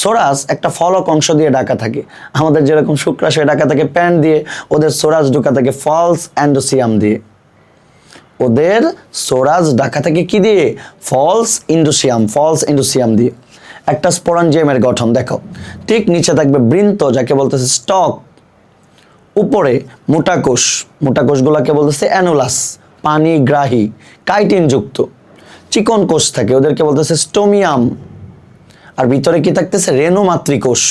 A: সোরাস একটা ফলক অংশ দিয়ে ঢাকা থাকে। আমাদের যেরকম শুক্রাশয়ে ঢাকা থাকে প্যান্ট দিয়ে, ওদের সোরাস ঢাকা থাকে ফলস এন্ডোসিয়াম দিয়ে। ওদের সোরাস ঢাকা থাকে কি দিয়ে? ফলস এন্ডোসিয়াম দিয়ে। একটা স্পোরাঞ্জিয়ামের গঠন দেখো, ঠিক নিচে থাকবে বৃন্ত, যাকে বলতেছে স্টক। উপরে মোটা কোষ, মোটা কোষগুলোকে বলতেছে অ্যানুলাস, পানিগ্রাহী, কাইটিনযুক্ত। চিকন কোষ থাকে, ওদেরকে বলতেছে স্টোমিয়াম। আর ভিতরে কি থাকতেছে? রেণুমাতৃকোষ।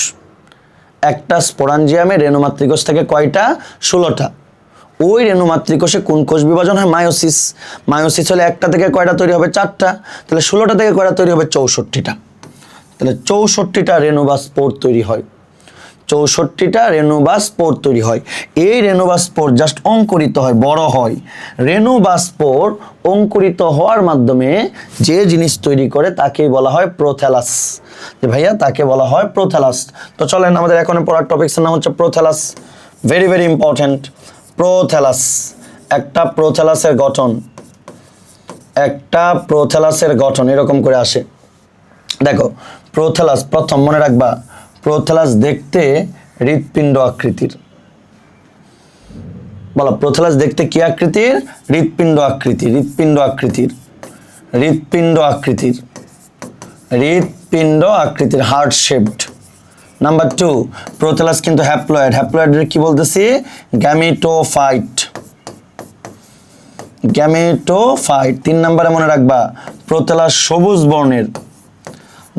A: একটা স্পোরাঞ্জিয়ামে রেণুমাতৃকোষ থেকে কয়টা? 16টা। ওই রেণুমাতৃকোষে কোন কোষ বিভাজন হয়? মায়োসিস। মায়োসিস হলে একটা থেকে কয়টা তৈরি হবে? 4টা। তাহলে 16টা থেকে কয়টা তৈরি হবে? 64টা। তাহলে 64টা রেণু বা স্পোর তৈরি হয়। 64টা রেণু বা স্পোর তৈরি হয়। এই রেণু বা স্পোর জাস্ট অঙ্কুরিত হয়, বড় হয়। রেণু বা স্পোর অঙ্কুরিত হওয়ার মাধ্যমে যে জিনিস তৈরি করে তাকেই বলা হয় প্রোথ্যালাস। যে ভাইয়া তাকে বলা হয় প্রোথ্যালাস। তো চলেন আমাদের এখন পড়ার টপিকসের নাম হচ্ছে prothallus. Very very important. Prothallus, একটা প্রোথ্যালাসের গঠন, একটা প্রোথ্যালাসের গঠন এরকম করে আসে। দেখো প্রোথ্যালাস, প্রথম মনে রাখবা প্রোথ্যালাস দেখতে হৃৎপিণ্ড আকৃতির। বলো প্রোথ্যালাস দেখতে কি আকৃতির? হৃৎপিণ্ড আকৃতির, হৃৎপিণ্ড আকৃতির, হৃৎপিণ্ড আকৃতির, হৃৎপিণ্ড আকৃতির, হার্ট শেপড। নাম্বার 2, প্রোথ্যালাস কিন্তু হ্যাপ্লয়েড। হ্যাপ্লয়েডের কি বলতেছি? Gametophyte, gametophyte. 3 নম্বরে মনে রাখবা প্রোথ্যালাস সবুজ বর্ণের।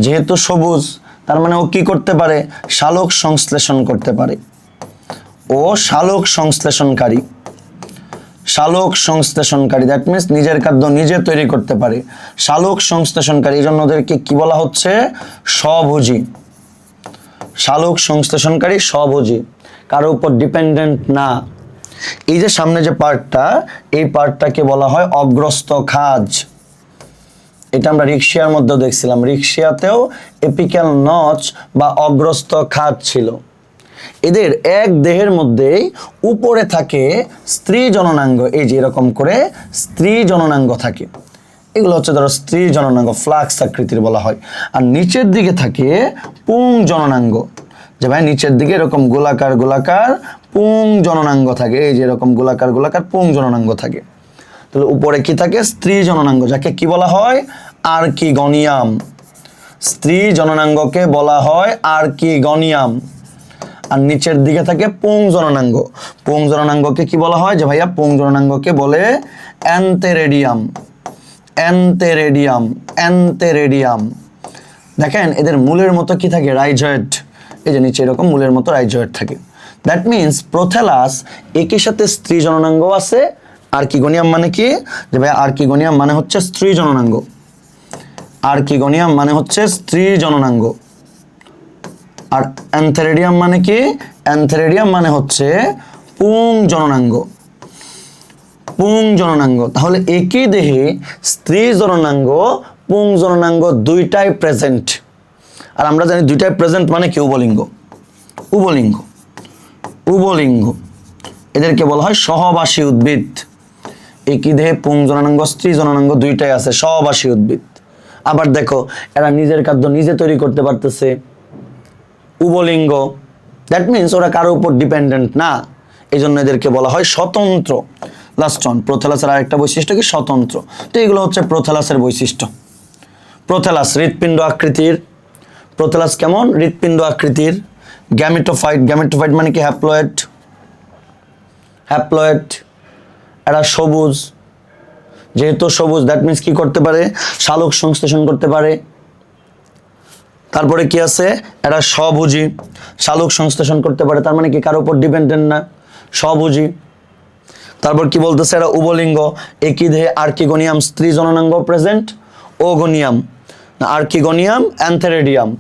A: যেহেতু সবুজ তার মানে ও কি করতে পারে? সালোক সংশ্লেষণ করতে পারে। ও সালোক সংশ্লেষণকারী, সালোক সংশ্লেষণকারী, দ্যাট মিনস নিজের খাদ্য নিজে তৈরি করতে পারে। সালোক সংশ্লেষণকারী, এই জন্য ওদেরকে কি বলা হচ্ছে? স্বভোজী। সালোক সংশ্লেষণকারী, স্বভোজী, কারো উপর ডিপেন্ডেন্ট না। এই যে সামনে যে পার্টটা, এই পার্টটাকে বলা হয় অগ্রস্ত খাজ। এটা আমরা রিক্সিয়ার মধ্যেও দেখছিলাম। রিক্সিয়াতেও এপিক্যাল নচ বা অগ্রস্ত খাজ ছিল। এদের এক দেহের মধ্যেই উপরে থাকে স্ত্রী জননাঙ্গ, এই যে এরকম করে স্ত্রী জননাঙ্গ থাকে। এগুলো হচ্ছে ধরো স্ত্রী জননাঙ্গ, ফ্লাক্স আকৃতির বলা হয়। আর নিচের দিকে থাকে পুং জননাঙ্গ। যে ভাই নিচের দিকে এরকম গোলাকার গোলাকার পুং জননাঙ্গ থাকে, এই যে এরকম গোলাকার গোলাকার পুং জননাঙ্গ থাকে। তাহলে উপরে কি থাকে? স্ত্রী জননাঙ্গ, যাকে কি বলা হয়? আর্কিগনিয়াম। স্ত্রী জননাঙ্গকে বলা হয় আর্কিগনিয়াম। আর নিচের দিকে থাকে পুং জননাঙ্গ। পুং জননাঙ্গকে কি বলা হয়? যে ভাইয়া পুং জননাঙ্গকে বলে অ্যান্থেরেডিয়াম। অ্যান্থেরেডিয়াম, অ্যান্থেরেডিয়াম। দেখেন এদের মূলের মতো কি থাকে? রাইজয়েড। এই যে নিচে এরকম মূলের মতো রাইজয়েড থাকে। দ্যাট মিনস প্রোথ্যালাস একই সাথে স্ত্রী জননাঙ্গ আছে। আর্কিগনিয়াম মানে কি? যে ভাই আর্কিগনিয়াম মানে হচ্ছে স্ত্রী জননাঙ্গ। আর্কিগনিয়াম মানে হচ্ছে স্ত্রী জননাঙ্গ। আর অ্যান্থেরেডিয়াম মানে কি? অ্যান্থেরেডিয়াম মানে হচ্ছে পুং জননাঙ্গ। পুং জননাঙ্গ। তাহলে একই দেহে স্ত্রী জননাঙ্গ পুং জননাঙ্গ দুইটাই প্রেজেন্ট। আর আমরা জানি দুইটাই প্রেজেন্ট মানে কি? উভলিঙ্গ। উভলিঙ্গ, উভলিঙ্গ। এদেরকে বলা হয় সহবাসী উদ্ভিদ। একই দেহে পুং জননাঙ্গ স্ত্রী জননাঙ্গ দুইটাই আছে, সহবাসী উদ্ভিদ। আবার দেখো এরা নিজের খাদ্য নিজে তৈরি করতে পারতেছে, উভলিঙ্গ। দ্যাট মিনস ওরা কারোর উপর ডিপেন্ডেন্ট না, এই জন্য এদেরকে বলা হয় স্বতন্ত্র। লাস্ট ওয়ান, প্রোথ্যালাসের আরেকটা বৈশিষ্ট্য কি? স্বতন্ত্র। তো এগুলো হচ্ছে প্রোথ্যালাসের বৈশিষ্ট্য। প্রোথ্যালাস হৃৎপিণ্ড আকৃতির। প্রোথ্যালাস কেমন? হৃৎপিণ্ড আকৃতির। গ্যামেটোফাইট। গ্যামেটোফাইট মানে কি? হ্যাপ্লয়েড। হ্যাপ্লয়েড। এরা সবুজ। যেহেতু সবুজ দ্যাট মিনস কি করতে পারে? সালোক সংশ্লেষণ করতে পারে। তারপরে কি আছে? এরা স্বভোজী। সালোক সংশ্লেষণ করতে পারে, তার মানে কি কারোর উপর ডিপেন্ডেন্ট না, স্বভোজী। তারপর কি বলতেছে? এরা উভলিঙ্গ। একই দেহে আর্কিগনিয়াম স্ত্রী জননাঙ্গ প্রেজেন্ট, ওগোনিয়াম না আর্কিগনিয়াম অ্যান্থেরেডিয়াম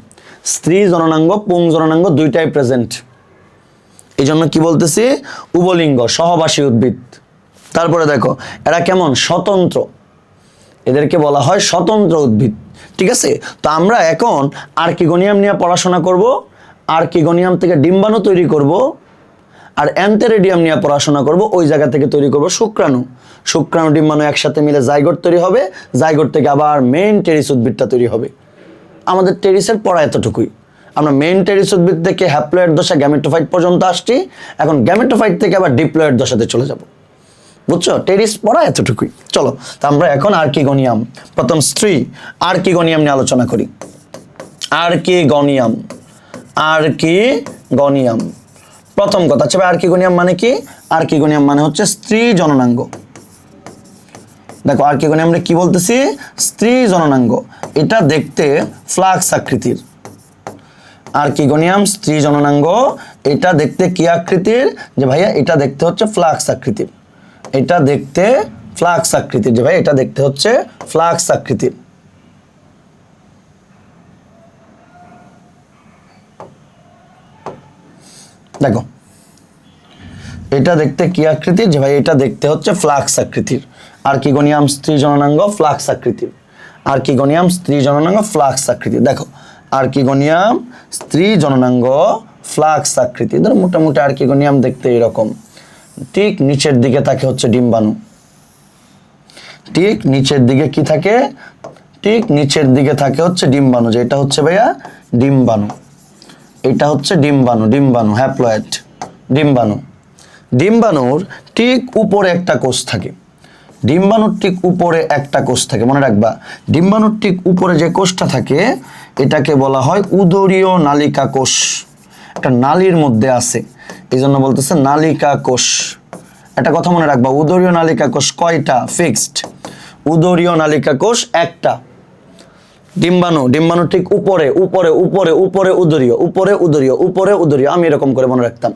A: স্ত্রী জননাঙ্গ পুং জননাঙ্গ দুইটাই প্রেজেন্ট। এই জন্য কি বলতেছি? উভলিঙ্গ, সহবাসী উদ্ভিদ। তারপরে দেখো এরা কেমন? স্বতন্ত্র। এদেরকে বলা হয় স্বতন্ত্র উদ্ভিদ। ঠিক আছে? তো আমরা এখন আর্কিগনিয়াম নিয়ে পড়াশোনা করব। আর্কিগনিয়াম থেকে ডিম্বাণু তৈরি করব। আর অ্যান্থেরেডিয়াম নিয়ে পড়াশোনা করব। ওই জায়গা থেকে তৈরি করব শুক্রাণু। শুক্রাণু ডিম্বাণু একসাথে মিলে জাইগোট তৈরি হবে। জাইগোট থেকে আবার মেইন টেরিস উদ্ভিদটা তৈরি হবে। আমাদের টেরিসের পড়া এতটুকুই। আমরা মেইন টেরিস উদ্ভিদ থেকে হ্যাপ্লয়েড দশা গ্যামেটোফাইট পর্যন্ত আসছি। এখন গ্যামেটোফাইট থেকে আবার ডিপ্লয়েড দশাতে চলে যাব। বুঝছো? টেরিস পড়া এতটুকুই। চলো তা আমরা এখন আর্কিগনিয়াম, প্রথম স্ত্রী আর্কিগনিয়াম নিয়ে আলোচনা করি। আর্কিগনিয়াম, আর্কিগনিয়াম। প্রথম কথা হচ্ছে আর্কিগনিয়াম মানে কি? আর্কিগনিয়াম মানে হচ্ছে স্ত্রী জননাঙ্গ। দেখো আর্কিগনিয়ামটা কি বলতেছি? স্ত্রী জননাঙ্গ। এটা দেখতে ফ্লাক্স আকৃতির। আর্কিগনিয়াম স্ত্রী জননাঙ্গ। এটা দেখতে কি আকৃতির? যে ভাইয়া এটা দেখতে হচ্ছে ফ্লাক্স আকৃতির। এটা দেখতে ফ্লাক্স আকৃতির। যে ভাই এটা দেখতে হচ্ছে ফ্লাক্স আকৃতির। দেখো এটা দেখতে কি আকৃতির? যে ভাই এটা দেখতে হচ্ছে ফ্লাক্স আকৃতির। আর্কিগনিয়াম স্ত্রী জননাঙ্গ ফ্লাক্স আকৃতির। আর্কিগনিয়াম স্ত্রী জননাঙ্গ ফ্লাক্স আকৃতির। দেখো আর্কিগনিয়াম স্ত্রী জননাঙ্গ ফ্লাক্স আকৃতি। ধরো মোটামুটি আর্কিগনিয়াম দেখতে এরকম। ঠিক নিচের দিকে থাকে হচ্ছে ডিম্বাণু। ঠিক নিচের দিকে কি থাকে? ঠিক নিচের দিকে থাকে হচ্ছে ডিম্বাণু। যে এটা হচ্ছে ভাইয়া ডিম্বাণু। এটা হচ্ছে ডিম্বাণু। ডিম্বাণু হ্যাপ্লয়েড ডিম্বাণু। ডিম্বাণুর ঠিক উপরে একটা কোষ থাকে। ডিম্বাণুর ঠিক উপরে একটা কোষ থাকে, মনে রাখবা। ডিম্বাণুর ঠিক উপরে যে কোষটা থাকে এটাকে বলা হয় উদরীয় নালিকা কোষ। একটা নালীর মধ্যে আছে, এই জন্য বলতেছে নালিকা কোষ। একটা কথা মনে রাখবা, উদরীয় নালিকা কোষ কয়টা? ফিক্সড। উদরীয় নালিকা কোষ একটা। ডিম্বাণু, ডিম্বাণু ঠিক উপরে উপরে উপরে উপরে উদরীয়, উপরে উদরীয়, উপরে উদরীয়। আমি এরকম করে মনে রাখতাম,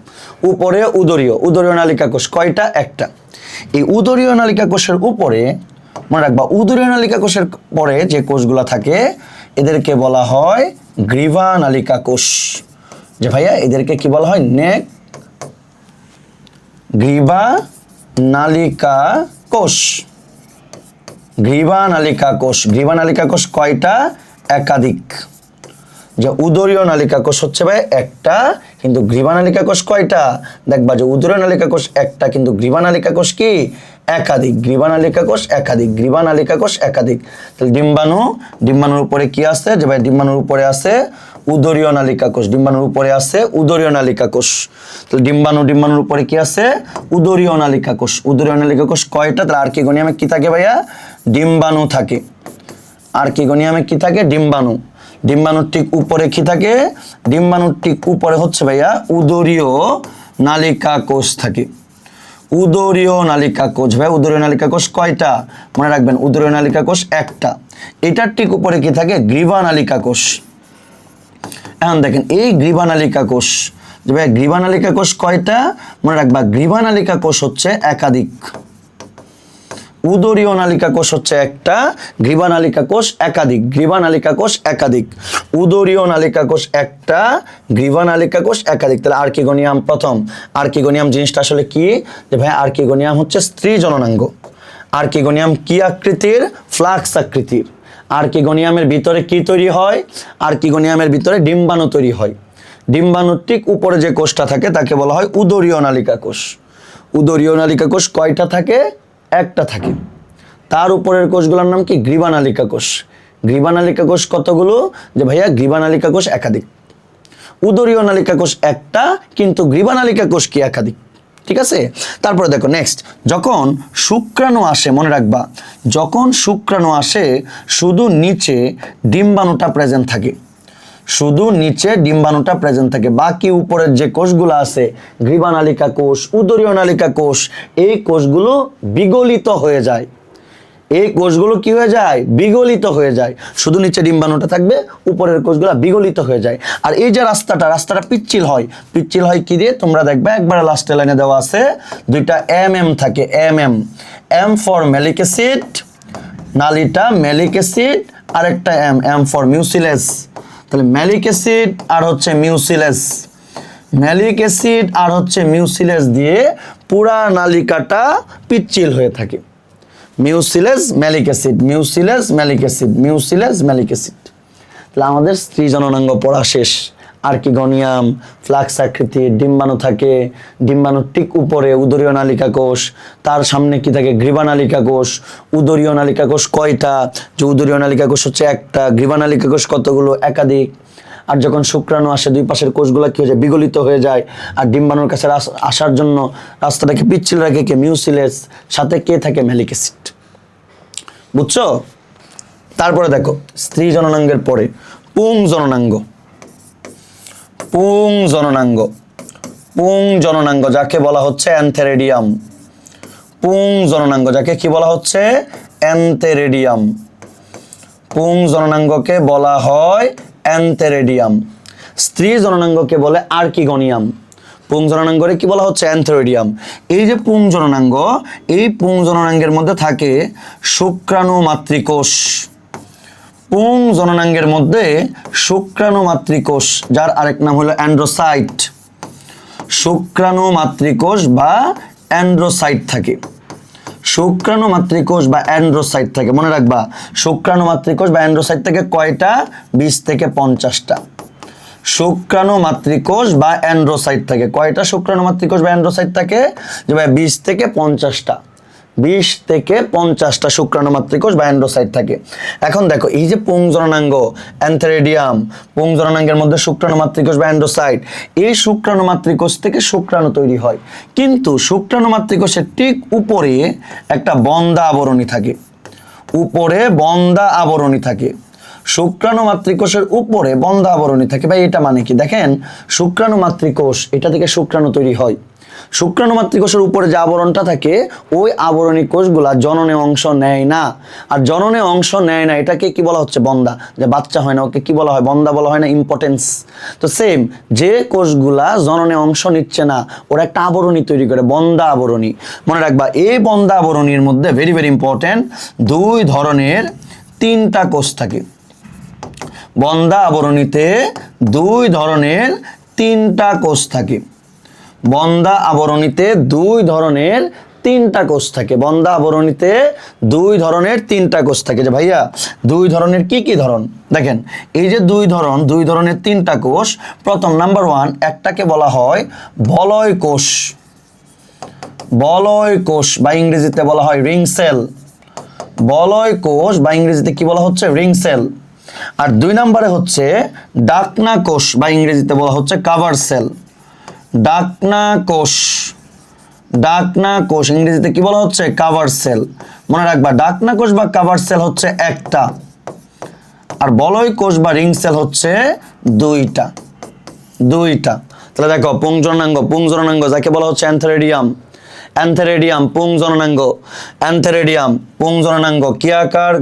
A: উপরে উদরীয়। উদরীয় নালিকা কোষ কয়টা? একটা। এই উদরীয় নালিকা কোষের উপরে মনে রাখবা, উদরীয় নালিকা কোষের পরে যে কোষগুলো থাকে এদেরকে বলা হয় গ্রীবা নালিকা কোষ। যে ভাইয়া এদেরকে কি বলা হয়? নেক গ্রীবা নালিকা কোষ। গ্রীবা নালিকা কোষ। গ্রীবা নালিকা কোষ কয়টা? একাধিক। যে উদরীয় নালিকা কোষ হচ্ছে ভাই একটা, কিন্তু গ্রীবা নালিকা কোষ কয়টা? দেখবা যে উদরীয় নালিকা কোষ একটা, কিন্তু গ্রীবা নালিকা কোষ কি? একাধিক। গ্রীবা নালিকা কোষ একাধিক। গ্রীবা নালিকা কোষ একাধিক। তাহলে ডিম্বাণু, ডিম্বাণুর উপরে কি আছে? যে ভাই ডিম্বাণুর উপরে আছে উদরীয় নালিকা কোষ। ডিম্বাণুর উপরে আছে উদরীয় নালিকা কোষ। তাহলে ডিম্বাণু, ডিম্বাণুর উপরে কি আছে? উদরীয় নালিকা কোষ। উদরীয় নালিকা কোষ কয়টা? তাহলে আর্কিগনিয়ামে কি থাকে ভাইয়া? ডিম্বাণু থাকে। আর্কিগনিয়ামে কি থাকে? ডিম্বাণু। ডিম্বাণুর ঠিক উপরে কি থাকে? ডিম্বাণুর ঠিক উপরে হচ্ছে ভাইয়া উদরীয় নালিকা কোষ থাকে। উদরীয় নালিকা কোষ, ভাই উদরীয় নালিকা কোষ কয়টা? মনে রাখবেন উদরীয় নালিকা কোষ একটা। এটার ঠিক উপরে কি থাকে? গ্রীবা নালিকা কোষ। এখন দেখেন এই গ্রীবা নালিকা কোষ, যে ভাই গ্রীবা নালিকা কোষ কয়টা? মনে রাখবা গ্রীবা নালিকা কোষ হচ্ছে একাধিক। উদরীয় নালিকা কোষ হচ্ছে একটা, গ্রীবা নালিকা কোষ একাধিক। গ্রীবা নালিকা কোষ একাধিক, উদরীয় নালিকা কোষ একটা, গ্রীবা নালিকা কোষ একাধিক। তাহলে আর্কিগোনিয়াম প্রথম। আর্কিগোনিয়াম জিনিসটা আসলে কি? যে ভাই আর্কিগোনিয়াম হচ্ছে স্ত্রী জননাঙ্গ। আর্কিগোনিয়াম কি আকৃতির? ফ্লাক্স আকৃতির। আর্কিগোনিয়ামের ভিতরে কি তৈরি হয়? আর্কিগোনিয়ামের ভিতরে ডিম্বাণু তৈরি হয়। ডিম্বাণুর ঠিক উপরে যে কোষটা থাকে তাকে বলা হয় উদরীয় নালিকা কোষ। উদরীয় নালিকা কোষ কয়টা থাকে? একটা থাকে। তার উপরের কোষগুলোর নাম কি? গ্রীবা নালিকা কোষ। গ্রীবা নালিকা কোষ কতগুলো? যে ভাইয়া গ্রীবা নালিকা কোষ একাধিক। উদরীয় নালিকা কোষ একটা, কিন্তু গ্রীবা নালিকা কোষ কি একাধিক। ঠিক আছে? তারপরে দেখো নেক্সট, যখন শুক্রাণু আসে, মনে রাখবা যখন শুক্রাণু আসে শুধু নিচে ডিম্বাণুটা প্রেজেন্ট থাকে। শুধু নিচে ডিম্বাণুটা প্রেজেন্ট থাকে, বাকি উপরের যে কোষগুলো আছে গ্রীবা নালিকা কোষ, উদরীয় নালিকা কোষ, এই কোষগুলো বিগলিত হয়ে যায়। এই কোষগুলো কি হয়ে যায়? বিগলিত হয়ে যায়। শুধু নিচে ডিম্বাণুটা থাকবে, উপরের কোষগুলো বিগলিত হয়ে যায়। আর এই যে রাস্তাটা পিচ্ছিল হয়। পিচ্ছিল হয় কি দিয়ে? তোমরা দেখবে একবারে লাস্টে লাইনে দেওয়া আছে দুইটা এম থাকে। এম ফর ম্যালিক অ্যাসিড, নালিটা ম্যালিক অ্যাসিড, আর একটা এম ফর মিউসিলেস। তাহলে ম্যালিক অ্যাসিড আর হচ্ছে মিউসিলেস, ম্যালিক অ্যাসিড আর হচ্ছে মিউসিলেস দিয়ে পুরা নালিকাটা পিচ্ছিল হয়ে থাকে। Mucilage malic acid, mucilage malic acid, mucilage malic acid. তাহলে আমাদের স্ত্রী জননাঙ্গ পড়া শেষ। আর্কিগোনিয়াম ফ্লাক্স আকৃতির, ডিম্বাণু থাকে, ডিম্বাণুর ঠিক উপরে উদরীয় নালিকা কোষ, তার সামনে কি থাকে? গ্রীবা নালিকা কোষ। উদরীয় নালিকা কোষ কয়টা? যে উদরীয় নালিকা কোষ হচ্ছে একটা, গ্রীবা নালিকা কোষ কতগুলো? একাধিক। আর যখন শুক্রাণু আসে দুই পাশের কোষগুলো কি হয়ে যায়? বিগলিত হয়ে যায়। আর ডিম্বাণুর কাছে আসার জন্য রাস্তাটাকে পিচ্ছিল রাখে কে? মিউসিলেস, সাথে কে থাকে? Malic acid. বুঝছো? তারপরে দেখো স্ত্রী জননাঙ্গের পরে পুং জননাঙ্গ। পুং জননাঙ্গ, পুং জননাঙ্গ যাকে বলা হচ্ছে অ্যান্থেরেডিয়াম। পুং জননাঙ্গ যাকে কি বলা হচ্ছে? অ্যান্থেরেডিয়াম। পুং জননাঙ্গকে বলা হয় অ্যান্থেরেডিয়াম। স্ত্রী জননাঙ্গকে বলে আর্কিগোনিয়াম। পুং জননাঙ্গরে কি বলা হচ্ছে? অ্যান্থেরেডিয়াম। এই যে পুং জননাঙ্গ, এই পুং জননাঙ্গের মধ্যে থাকে শুক্রাণু মাতৃকোষ। পুং জননাঙ্গের মধ্যে শুক্রাণু মাতৃকোষ, যার আরেক নাম হলো অ্যান্ড্রোসাইট। শুক্রাণু মাতৃকোষ বা অ্যান্ড্রোসাইট থাকে। শুক্রাণু মাতৃকোষ বা অ্যান্ড্রোসাইট থাকে। মনে রাখবা শুক্রাণু মাতৃকোষ বা অ্যান্ড্রোসাইট থেকে কয়টা? 20 থেকে 50টা। শুক্রাণু মাতৃকোষ বা অ্যান্ড্রোসাইট থাকে কয়টা? শুক্রাণু মাতৃকোষ বা অ্যান্ড্রোসাইট থাকে যে ভাই 20 থেকে 50টা। 20 থেকে 50টা শুক্রাণু মাতৃকোষ বা অ্যান্ড্রোসাইট থাকে। এখন দেখো এই যে পুং জননাঙ্গ অ্যান্থেরেডিয়াম, পুং জননাঙ্গের মধ্যে শুক্রাণু মাতৃকোষ বা অ্যান্ড্রোসাইট, এই শুক্রাণু মাতৃকোষ থেকে শুক্রাণু তৈরি হয়। কিন্তু শুক্রাণু মাতৃকোষের ঠিক উপরে একটা বন্ধা আবরণী থাকে। উপরে বন্ধা আবরণী থাকে। শুক্রাণু মাতৃকোষের উপরে বন্ধা আবরণী থাকে। ভাই এটা মানে কি? দেখেন শুক্রাণু মাতৃকোষ, এটা থেকে শুক্রাণু তৈরি হয়। শুক্রাণু মাতৃকোষের উপরে যে আবরণটা থাকে ওই আবরণী কোষগুলা জননে অংশ নেয় না। আর জননে অংশ নেয় না এটাকে কি বলা হচ্ছে? বন্ধা। যে বাচ্চা হয় না ওকে কি বলা হয়? বন্ধা বলা হয় না? ইম্পর্টেন্স। তো সেম, যে কোষগুলা জননে অংশ নিচ্ছে না ওরা একটা আবরণী তৈরি করে, বন্ধা আবরণী। মনে রাখবা এই বন্ধা আবরণীর মধ্যে ভেরি ভেরি ইম্পর্টেন্ট, দুই ধরনের 3টা কোষ থাকে। বন্ধা আবরণীতে দুই ধরনের 3টা কোষ থাকে। বন্ধা আবরণীতে দুই ধরনের 3টা কোষ থাকে। বন্ধা আবরণীতে দুই ধরনের 3টা কোষ থাকে। যে ভাইয়া দুই ধরনের কি কি ধরন? দেখেন এই যে দুই ধরনের 3টা কোষ। প্রথম নাম্বার 1, একটাকে বলা হয় বলয় কোষ। বলয় কোষ বা ইংরেজিতে বলা হয় রিং সেল। বলয় কোষ বা ইংরেজিতে কি বলা হচ্ছে? Ring sell. আর 2 নম্বরে হচ্ছে ডাকনা কোষ বা ইংরেজিতে বলা হচ্ছে কাভার সেল। ডাকনা কোষ, ডাকনা কোষ ইংরেজিতে কি বলা হচ্ছে? Cover cell. মনে রাখবা ডাকনা কোষ বা কাভার সেল হচ্ছে একটা, আর বলয় কোষ বা রিং সেল হচ্ছে দুইটা। তাহলে দেখো পুংজননাঙ্গ যাকে বলা হচ্ছে অ্যান্থেরেডিয়াম পুংজননাঙ্গ কি আকার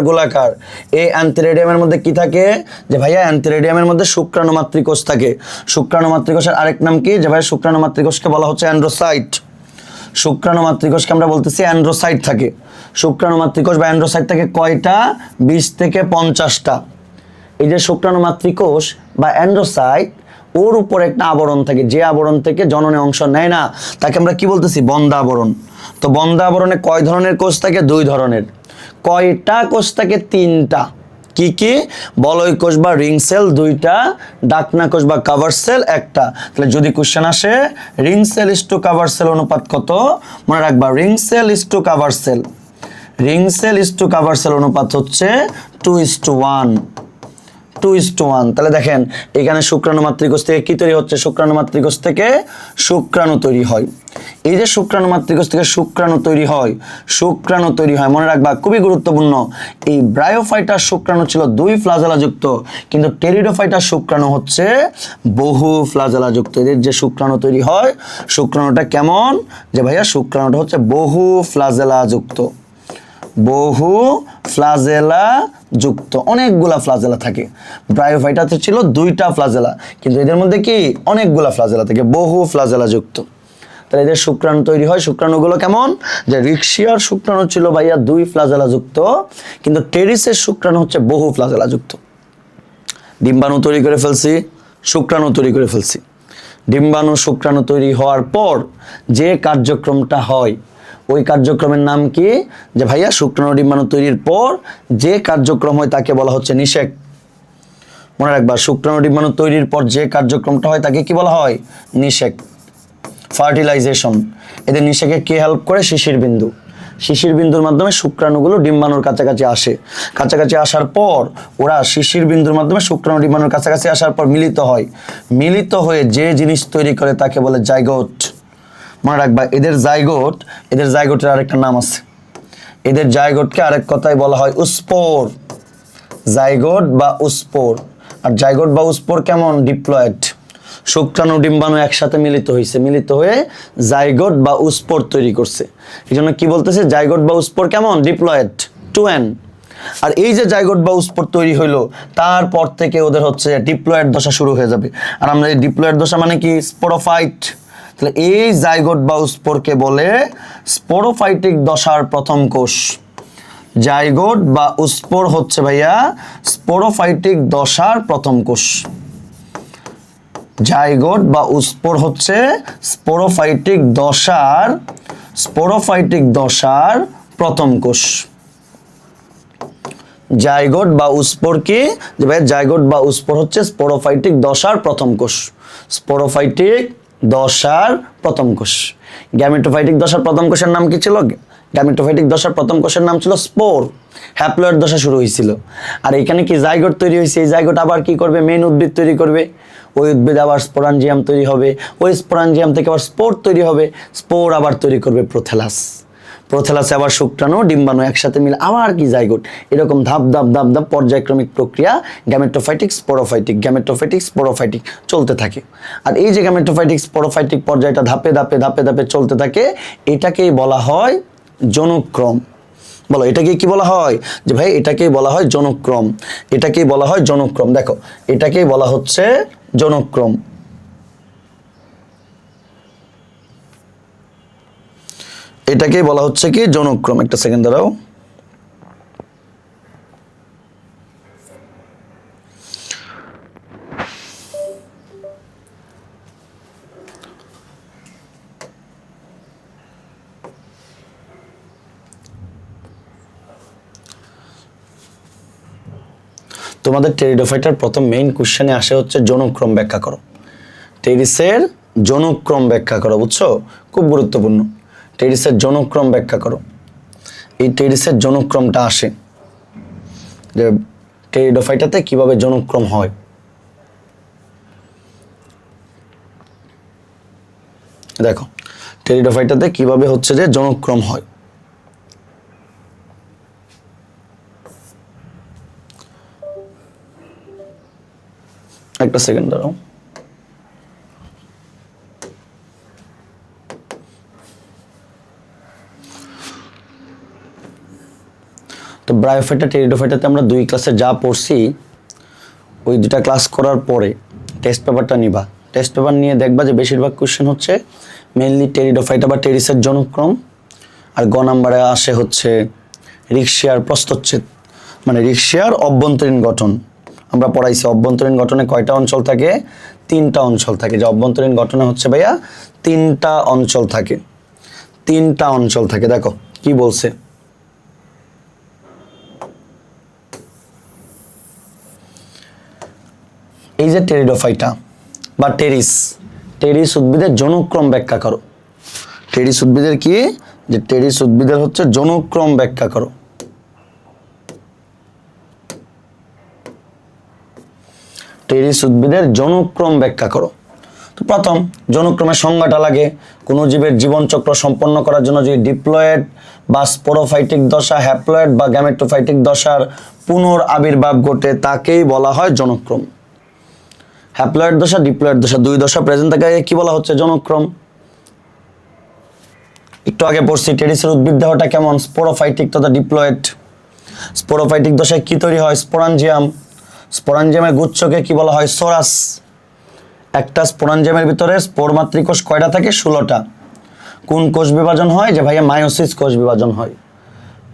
A: গোলাকার। এই অ্যান্থেরেডিয়ামের মধ্যে কি থাকে যে ভাইয়া অ্যান্থেরেডিয়ামের মধ্যে শুক্রাণু মাতৃকোষ থাকে। শুক্রাণু মাতৃকোষের আরেক নাম কি যে ভাইয়া শুক্রাণু মাতৃকোষকে বলা হচ্ছে অ্যান্ড্রোসাইট। শুক্রাণু মাতৃকোষকে আমরা বলতেছি অ্যান্ড্রোসাইট থাকে। শুক্রাণু মাতৃকোষ বা অ্যান্ড্রোসাইট থাকে কয়টা? 20 থেকে 50টা। এই যে শুক্রাণু মাতৃকোষ বা অ্যান্ড্রোসাইট ওর উপর একটা আবরণ থাকে, যে আবরণ থেকে জননে অংশ নেয় না তাকে আমরা কি বলতেছি? বন্ধা আবরণ। তো বন্ধা আবরণে কয় ধরনের কোষ থাকে? 2 ধরনের। কয়টা কোষ থাকে? 3টা। কি কি? বলয় কোষ বা রিং সেল 2টা, ডাকনা কোষ বা কভার সেল 1টা। তাহলে যদি কোশ্চেন আসে ring sell is to cover sell অনুপাত কত, মনে রাখবা ring sell is to cover sell অনুপাত হচ্ছে 2:1। তাহলে দেখেন এখানে শুক্রাণু মাতৃকোষ থেকে কি তৈরি হচ্ছে? শুক্রাণু মাতৃকোষ থেকে শুক্রাণু তৈরি হয়। এই যে শুক্রাণু মাতৃকোষ থেকে শুক্রাণু তৈরি হয় মনে রাখবা, খুবই গুরুত্বপূর্ণ। এই ব্রায়োফাইটার শুক্রাণু ছিল 2 ফ্লাজেলা যুক্ত, কিন্তু টেরিডোফাইটার শুক্রাণু হচ্ছে বহু ফ্লাজেলা যুক্ত। এদের যে শুক্রাণু তৈরি হয় শুক্রাণুটা কেমন? যে ভাইয়া শুক্রাণুটা হচ্ছে বহু ফ্লাজেলা যুক্ত, অনেকগুলা ফ্লাজেলা থাকে। ব্রায়োফাইটাতে ছিল 2টা ফ্লাজেলা, কিন্তু এদের মধ্যে কি অনেকগুলা ফ্লাজেলা থাকে, বহু ফ্লাজেলা যুক্ত। তাহলে এদের শুক্রাণু তৈরি হয়। শুক্রাণুগুলো কেমন? যে রিক্সিয়ার শুক্রাণু ছিল ভাইয়া 2 ফ্লাজেলা যুক্ত, কিন্তু টেরিসের শুক্রাণু হচ্ছে বহু ফ্লাজেলা যুক্ত। ডিম্বাণু তৈরি করে ফেলছি, শুক্রাণু তৈরি করে ফেলছি। ডিম্বাণু শুক্রাণু তৈরি হওয়ার পর যে কার্যক্রমটা হয় ওই কার্যক্রমের নাম কি? যে ভাইয়া শুক্রাণু ডিম্বাণু তৈরির পর যে কার্যক্রম হয় তাকে বলা হচ্ছে নিষেক। মনে রাখবা শুক্রাণু ডিম্বাণু তৈরির পর যে কার্যক্রমটা হয় তাকে কি বলা হয়? নিষেক। ফার্টিলাইজেশন। এদের নিষেকে কে হেল্প করে? শিশির বিন্দুর মাধ্যমে শুক্রাণুগুলো ডিম্বাণুর কাছাকাছি আসার পর ওরা শিশির বিন্দুর মাধ্যমে শুক্রাণু ডিম্বাণুর কাছাকাছি আসার পর মিলিত হয়ে যে জিনিস তৈরি করে তাকে বলে জাইগোট। মনে রাখবা এদের জাইগোটের আরেকটা নাম আছে। এদের জাইগোটকে আরেক কথায় বলা হয় উস্পোর। জাইগোট বা উস্পোর। আর জাইগোট বা উস্পোর কেমন? ডিপ্লয়েড। শুক্রাণু ডিম্বাণু একসাথে মিলিত হয়ে জাইগোট বা উস্পোর তৈরি করছে। এই জন্য কি বলতেছে? জাইগোট বা উস্পোর কেমন? Diploid, 2n। আর এই যে জাইগোট বা উস্পোর তৈরি হইলো তারপর থেকে ওদের হচ্ছে ডিপ্লয়েড দশা শুরু হয়ে যাবে। আর আমরা এই ডিপ্লয়েড দশা মানে কি? স্পোরোফাইট। তাহলে এই জাইগোট বা উস্পোরকে বলে স্পোরোফাইটিক দশার প্রথম কোষ। জাইগোট বা উস্পোর হচ্ছে ভাইয়া স্পোরোফাইটিক দশার প্রথম কোষ। জাইগোট বা উস্পোর হচ্ছে স্পোরোফাইটিক দশার প্রথম কোষ। জাইগোট বা উস্পোর কি? যে ভাই জাইগোট বা উস্পোর হচ্ছে স্পোরোফাইটিক দশার প্রথম কোষ। গ্যামেটোফাইটিক দশার প্রথম কোষের নাম কি ছিল? গ্যামেটোফাইটিক দশার প্রথম কোষের নাম ছিল স্পোর। হ্যাপ্লয়েড দশা শুরু হয়েছিল। আর এখানে কি জাইগোট তৈরি হয়েছে। এই জাইগোট আবার কি করবে? মেইন উদ্ভিদ তৈরি করবে। ওই উদ্ভিদ আবার স্পোরাঞ্জিয়াম তৈরি হবে। ওই স্পোরাঞ্জিয়াম থেকে আবার স্পোর তৈরি হবে। স্পোর আবার তৈরি করবে প্রোথেলাসে আবার শুক্রাণু ডিম্বাণু একসাথে মিলে আবার কি জাইগোট। এরকম ধাপ পর্যায়ক্রমিক প্রক্রিয়া গ্যামেটোফাইটিক স্পোরোফাইটিক চলতে থাকে। আর এই যে গ্যামেটোফাইটিক স্পোরোফাইটিক পর্যায়টা ধাপে ধাপে চলতে থাকে, এটাকেই বলা হয় জনুক্রম। বলো এটাকে কি বলা হয়? যে ভাই এটাকেই বলা হয় জনুক্রম। দেখো এটাকেই বলা হচ্ছে জনুক্রম। এটাকেই বলা হচ্ছে কি? জনুক্রম। একটা সেকেন্ড দাঁড়াও। তোমাদের টেরিডোফাইটার প্রথম মেইন কোশ্চেনে আসে হচ্ছে জনুক্রম ব্যাখ্যা করো। টেরিসের জনুক্রম ব্যাখ্যা করো, বুঝছো? খুব গুরুত্বপূর্ণ। টেরিসের জনুক্রম ব্যাখ্যা করো। এই টেরিসের জনুক্রমটা আসে যে টেরিডোফাইটাতে কিভাবে জনুক্রম হয়। দেখো টেরিডোফাইটাতে কিভাবে হচ্ছে যে জনুক্রম হয়। একটা সেকেন্ড দাঁড়াও। তো ব্রায়োফাইটা টেরিডোফাইটাতে আমরা 2 ক্লাসে যা পড়ছি ওই 2টা ক্লাস করার পরে টেস্ট পেপারটা নিবা। টেস্ট পেপার নিয়ে দেখবা যে বেশিরভাগ কোশ্চেন হচ্ছে মেইনলি টেরিডোফাইটা বা টেরিসের জনক্রম, আর গ নাম্বারে আসে হচ্ছে রিকশিয়ার প্রস্থচ্ছেদ, মানে রিকশিয়ার অভ্যন্তরীণ গঠন। আমরা পড়াইছি অভ্যন্তরীণ গঠনে কয়টা অঞ্চল থাকে? 3টা অঞ্চল থাকে। যে অভ্যন্তরীণ গঠনে হচ্ছে ভাইয়া 3টা অঞ্চল থাকে, 3টা অঞ্চল থাকে। দেখো কি বলছে, এই যে টেরিডোফাইটা বা টেরিস, টেরিস উদ্ভিদের জনক্রম ব্যাখ্যা করো। টেরিস উদ্ভিদের কি? যে টেরিস উদ্ভিদের হচ্ছে জনক্রম ব্যাখ্যা করো। টেরিস উদ্ভিদের জনক্রম ব্যাখ্যা করো। তো প্রথম জনক্রমের সংজ্ঞাটা লাগে, কোনো জীবের জীবনচক্র সম্পন্ন করার জন্য যে ডিপ্লয়েড বা স্পোরোফাইটিক দশা, হ্যাপ্লয়েড বা গ্যামেটোফাইটিক দশার পুনরাবির্ভাব ঘটে তাকেই বলা হয় জনক্রম। হ্যাপ্লয়েড দশা, ডিপ্লয়েড দশা, 2 দশা প্রেজেন্ট থাকে কি বলা হচ্ছে? জনক্রম। একটু আগে পড়ছি টেরিসের উদ্ভিদ দেহটা কেমন? স্পোরোফাইটিক তথা ডিপ্লয়েড। স্পোরোফাইটিক দশায় কি তৈরি হয়? স্পোরাঞ্জিয়াম। স্পোরাঞ্জিয়ামের গুচ্ছকে কি বলা হয়? সোরাস। একটা স্পোরাঞ্জিয়ামের ভিতরে স্পোর মাতৃকোষ কয়টা থাকে? 16টা। কোন কোষ বিভাজন হয়? যে ভাইয়া মায়োসিস কোষ বিভাজন হয়।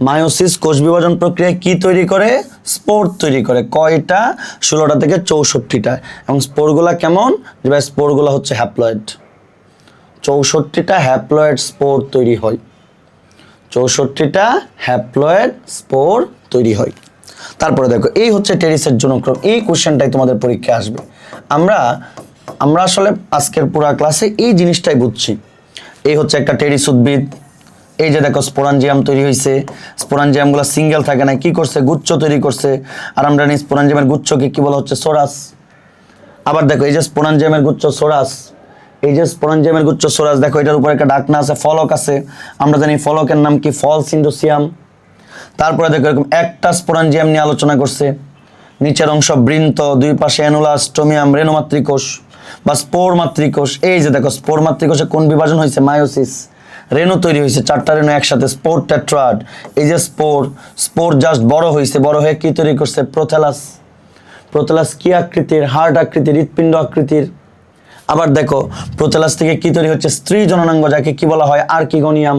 A: মায়োসিস কোষ বিভাজন প্রক্রিয়ায় কি তৈরি করে? স্পোর তৈরি করে। কয়টা? 16টা থেকে 64টা। এবং স্পোরগুলা কেমন? যে ভাই স্পোরগুলা হচ্ছে হ্যাপ্লয়েড। 64টা হ্যাপ্লয়েড স্পোর তৈরি হয়। 64টা হ্যাপ্লয়েড স্পোর তৈরি হয়। তারপরে দেখো এই হচ্ছে টেরিসের জনক্রম। এই কোশ্চেনটাই তোমাদের পরীক্ষায় আসবে। আমরা আসলে আজকের পুরা ক্লাসে এই জিনিসটাই বুঝছি। এই হচ্ছে একটা টেরিস উদ্ভিদ। এই যে দেখো স্পোরাঞ্জিয়াম তৈরি হয়েছে। স্পোরাঞ্জিয়ামগুলো সিঙ্গেল থাকে না, কি করছে? গুচ্ছ তৈরি করছে। আর আমরা জানি স্পোরাঞ্জিয়ামের গুচ্ছকে কি বলা হচ্ছে? সোরাস। আবার দেখো এই যে স্পোরাঞ্জিয়ামের গুচ্ছ সোরাস, এই যে স্পোরাঞ্জিয়ামের গুচ্ছ সোরাস, দেখো এটার উপরে একটা ডাকনা আছে, ফলক আছে। আমরা জানি ফলকের নাম কি? ফল সিন্ডোসিয়াম। তারপরে দেখো এরকম একটা স্পোরাঞ্জিয়াম নিয়ে আলোচনা করছে। নিচের অংশ বৃন্ত, 2 পাশে অ্যানুলাস, স্টোমিয়াম, রেণুমাতৃকোষ বা স্পোর মাতৃকোষ। এই যে দেখো স্পোর মাতৃকোষে কোন বিভাজন হয়েছে? মায়োসিস। রেণু তৈরি হয়েছে, 4টা রেণু একসাথে, স্পোর টেট্রাড। এই যে স্পোর জাস্ট বড় হয়েছে, বড় হয়ে কি তৈরি করছে? প্রোথ্যালাস। প্রোথ্যালাস কি আকৃতির? হার্ট আকৃতির, হৃৎপিণ্ড আকৃতির। আবার দেখো প্রোথ্যালাস থেকে কি তৈরি হচ্ছে? স্ত্রী জননাঙ্গ, যাকে কি বলা হয়? আর্কিগোনিয়াম।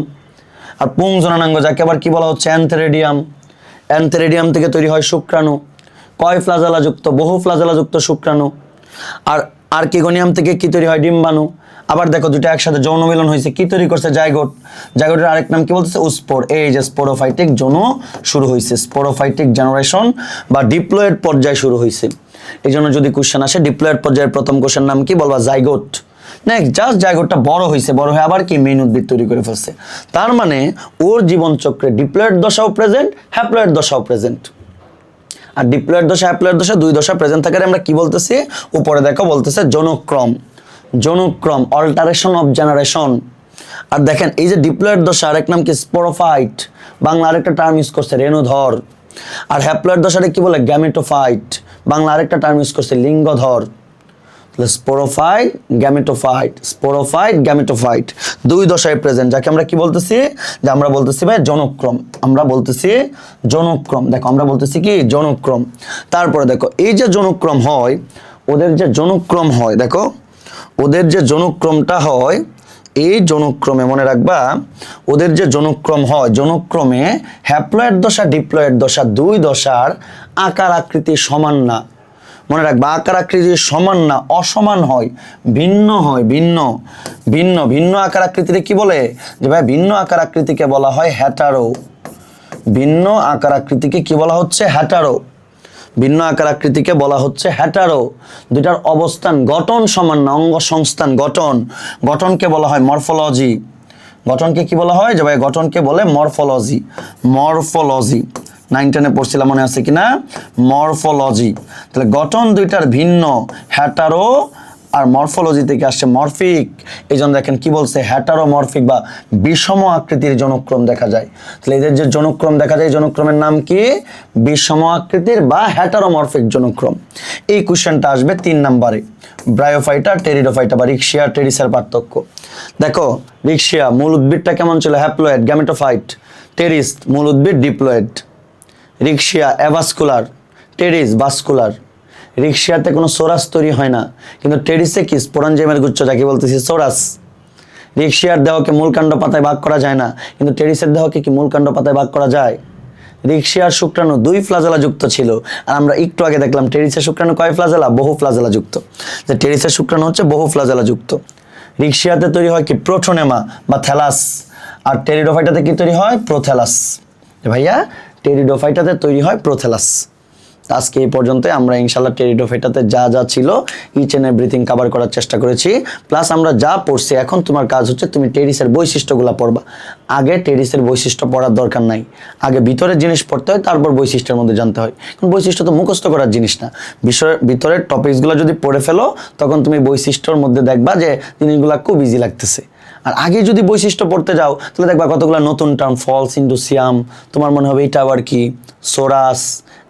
A: আর পুং জননাঙ্গ, যাকে আবার কি বলা হচ্ছে? অ্যান্থেরেডিয়াম। অ্যান্থেরেডিয়াম থেকে তৈরি হয় শুক্রাণু। কয় ফ্লাজেলা যুক্ত? বহু ফ্লাজেলা যুক্ত শুক্রাণু। আর আর্কিগোনিয়াম থেকে কি তৈরি হয়? ডিম্বাণু। আবার দেখো দুটো একসাথে যৌন মিলন হয়েছে, কি তৈরি করছে? জাইগোট। জাইগোটের আরেক নাম কি বলতেছে? উস্পোর। এই যে স্পোরোফাইটিক যৌন শুরু হয়েছে, স্পোরোফাইটিক জেনারেশন বা ডিপ্লয়েড পর্যায় শুরু হয়েছে। এই জন্য যদি কোশ্চেন আসে ডিপ্লয়েড পর্যায়ের প্রথম কোশ্চেন নাম কি? বলবা জাইগোট। নেক্সট জাস্ট জাইগোটটা বড় হয়েছে, বড় হয়ে আবার কি মেইন উদ্ভিদ তৈরি করে ফেলছে। তার মানে ওর জীবনচক্রে ডিপ্লয়েড দশাও প্রেজেন্ট, হ্যাপ্লয়েড দশাও প্রেজেন্ট। আর ডিপ্লয়েড দশা, হ্যাপ্লয়েড দশা 2 দশা প্রেজেন্ট থাকারে আমরা কি বলতেছি? উপরে দেখো বলতেছে জনক্রম। জনক্রম, অল্টারেশন অফ জেনারেশন। আর দেখেন এই যে ডিপ্লয়েড দশা আরেক নাম কি? স্পোরোফাইট। বাংলা আরেকটা টার্ম ইউজ করছে রেণুধর। আর হ্যাপ্লয়েড দশাটা কি বলে? গ্যামেটোফাইট। বাংলা আরেকটা টার্ম ইউজ করছে লিঙ্গধর। স্পোরোফাইট, গ্যামেটোফাইট, স্পোরোফাইট, গ্যামেটোফাইট 2 দশায় প্রেজেন্ট, যাকে আমরা কি বলতেছি? যে আমরা বলতেছি ভাই জনক্রম। আমরা বলতেছি জনক্রম। দেখো আমরা বলতেছি কি? জনক্রম। তারপরে দেখো এই যে জনক্রম হয়, ওদের যে জনক্রম হয়, দেখো ওদের যে জনক্রমটা হয়, এই জনক্রমে মনে রাখবা ওদের যে জনক্রম হয়, জনক্রমে হ্যাপ্লয়েড দশা, ডিপ্লয়েড দশা 2 দশার আকার আকৃতি সমান না। মনে রাখবা আকার আকৃতি সমান না, অসমান হয়, ভিন্ন হয়। ভিন্ন ভিন্ন ভিন্ন আকার আকৃতিতে কি বলে? যে ভাই ভিন্ন আকার আকৃতিকে বলা হয় হ্যাটারো। ভিন্ন আকার আকৃতিকে কি বলা হচ্ছে? হ্যাটারো। ভিন্ন আকার আকৃতিকে বলা হচ্ছে হ্যাটারো। দুটার অবস্থান গঠন সমান না, অঙ্গ সংস্থান গঠন, গঠনকে বলা হয় মরফোলজি। গঠনকে কি বলা হয়? যে ভাই গঠনকে বলে মরফোলজি। মরফোলজি 9-10-এ পড়ছিলাম, মনে আছে কিনা? মরফোলজি। তাহলে গঠন দুইটার ভিন্ন, হ্যাটারো আর মরফোলজি থেকে আসছে মরফিক। এই জন্য দেখেন কি বলছে, হ্যাটারোমরফিক বা বিষম আকৃতির জনক্রম দেখা যায়। তাহলে এদের যে জনক্রম দেখা যায়, জনক্রমের নাম কি? বিষম আকৃতির বা হ্যাটারোমরফিক জনক্রম। এই কোশ্চেনটা আসবে 3 নম্বরে। ব্রায়োফাইটা, টেরিডোফাইটা বা রিক্সিয়া টেরিসের পার্থক্য দেখো। রিক্সিয়া মূল উদ্ভিদটা কেমন ছিল? Haploid gametophyte. টেরিস মূল উদ্ভিদ diploid. Riccia avascular, Pteris vascular. রিক্সিয়াতে কোনো সোরাস তৈরি হয় না, কিন্তু টেরিসে কি স্পোরাঞ্জাইমের গুচ্ছ, যাকে বলতেছি সোরাস। রিক্সিয়ার দেহকে মূলকাণ্ড পাতায় ভাগ করা যায় না, কিন্তু টেরিসের দেহকে কি মূলকাণ্ড পাতায় ভাগ করা যায়? রিক্সিয়ার শুক্রাণু 2 ফ্লাজেলা যুক্ত ছিল, আর আমরা একটু আগে দেখলাম টেরিসের শুক্রাণু কয় ফ্লাজেলা? বহু ফ্লাজেলা যুক্ত। যে টেরিসের শুক্রাণু হচ্ছে বহু ফ্লাজেলা যুক্ত। রিক্সিয়াতে তৈরি হয় কি? প্রোটোনেমা বা থ্যালাস। আর টেরিডোফাইটাতে কি তৈরি হয়? প্রোথ্যালাস। ভাইয়া টেরিডোফাইটাতে তৈরি হয় প্রোথ্যালাস। আজকে এই পর্যন্ত আমরা ইনশাআল্লাহ টেরিডোফাইটাতে যা যা ছিল ইচ এন্ড এভরিথিং কভার করার চেষ্টা করেছি। প্লাস আমরা যা পড়ছি, এখন তোমার কাজ হচ্ছে তুমি টেরিসের বৈশিষ্ট্যগুলো পড়বা। আগে টেরিসের বৈশিষ্ট্য পড়ার দরকার নাই, আগে ভিতরের জিনিস পড়তে হয়, তারপর বৈশিষ্ট্যের মধ্যে জানতে হয়। কারণ বৈশিষ্ট্য তো মুখস্থ করার জিনিস না। বিষয়ের ভিতরের টপিকসগুলো যদি পড়ে ফেলো, তখন তুমি বৈশিষ্ট্যর মধ্যে দেখবা যে জিনিসগুলো খুব ইজি লাগতেছে। আর আগে যদি বৈশিষ্ট্য পড়তে যাও, তাহলে দেখবা কতগুলো নতুন টার্ম, ফলস ইন্ডুসিয়াম, তোমার মনে হবে এটা আবার কি, সোরাস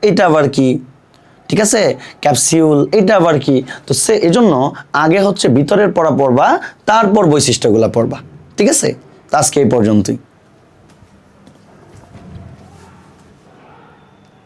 A: এটা আবার কি, ঠিক আছে, ক্যাপসিউল এটা আবার কি। তো এজন্য আগে হচ্ছে ভিতরের পড়া পড়বা, তারপর বৈশিষ্ট্যগুলো পড়বা। ঠিক আছে, আজকে এই পর্যন্তই।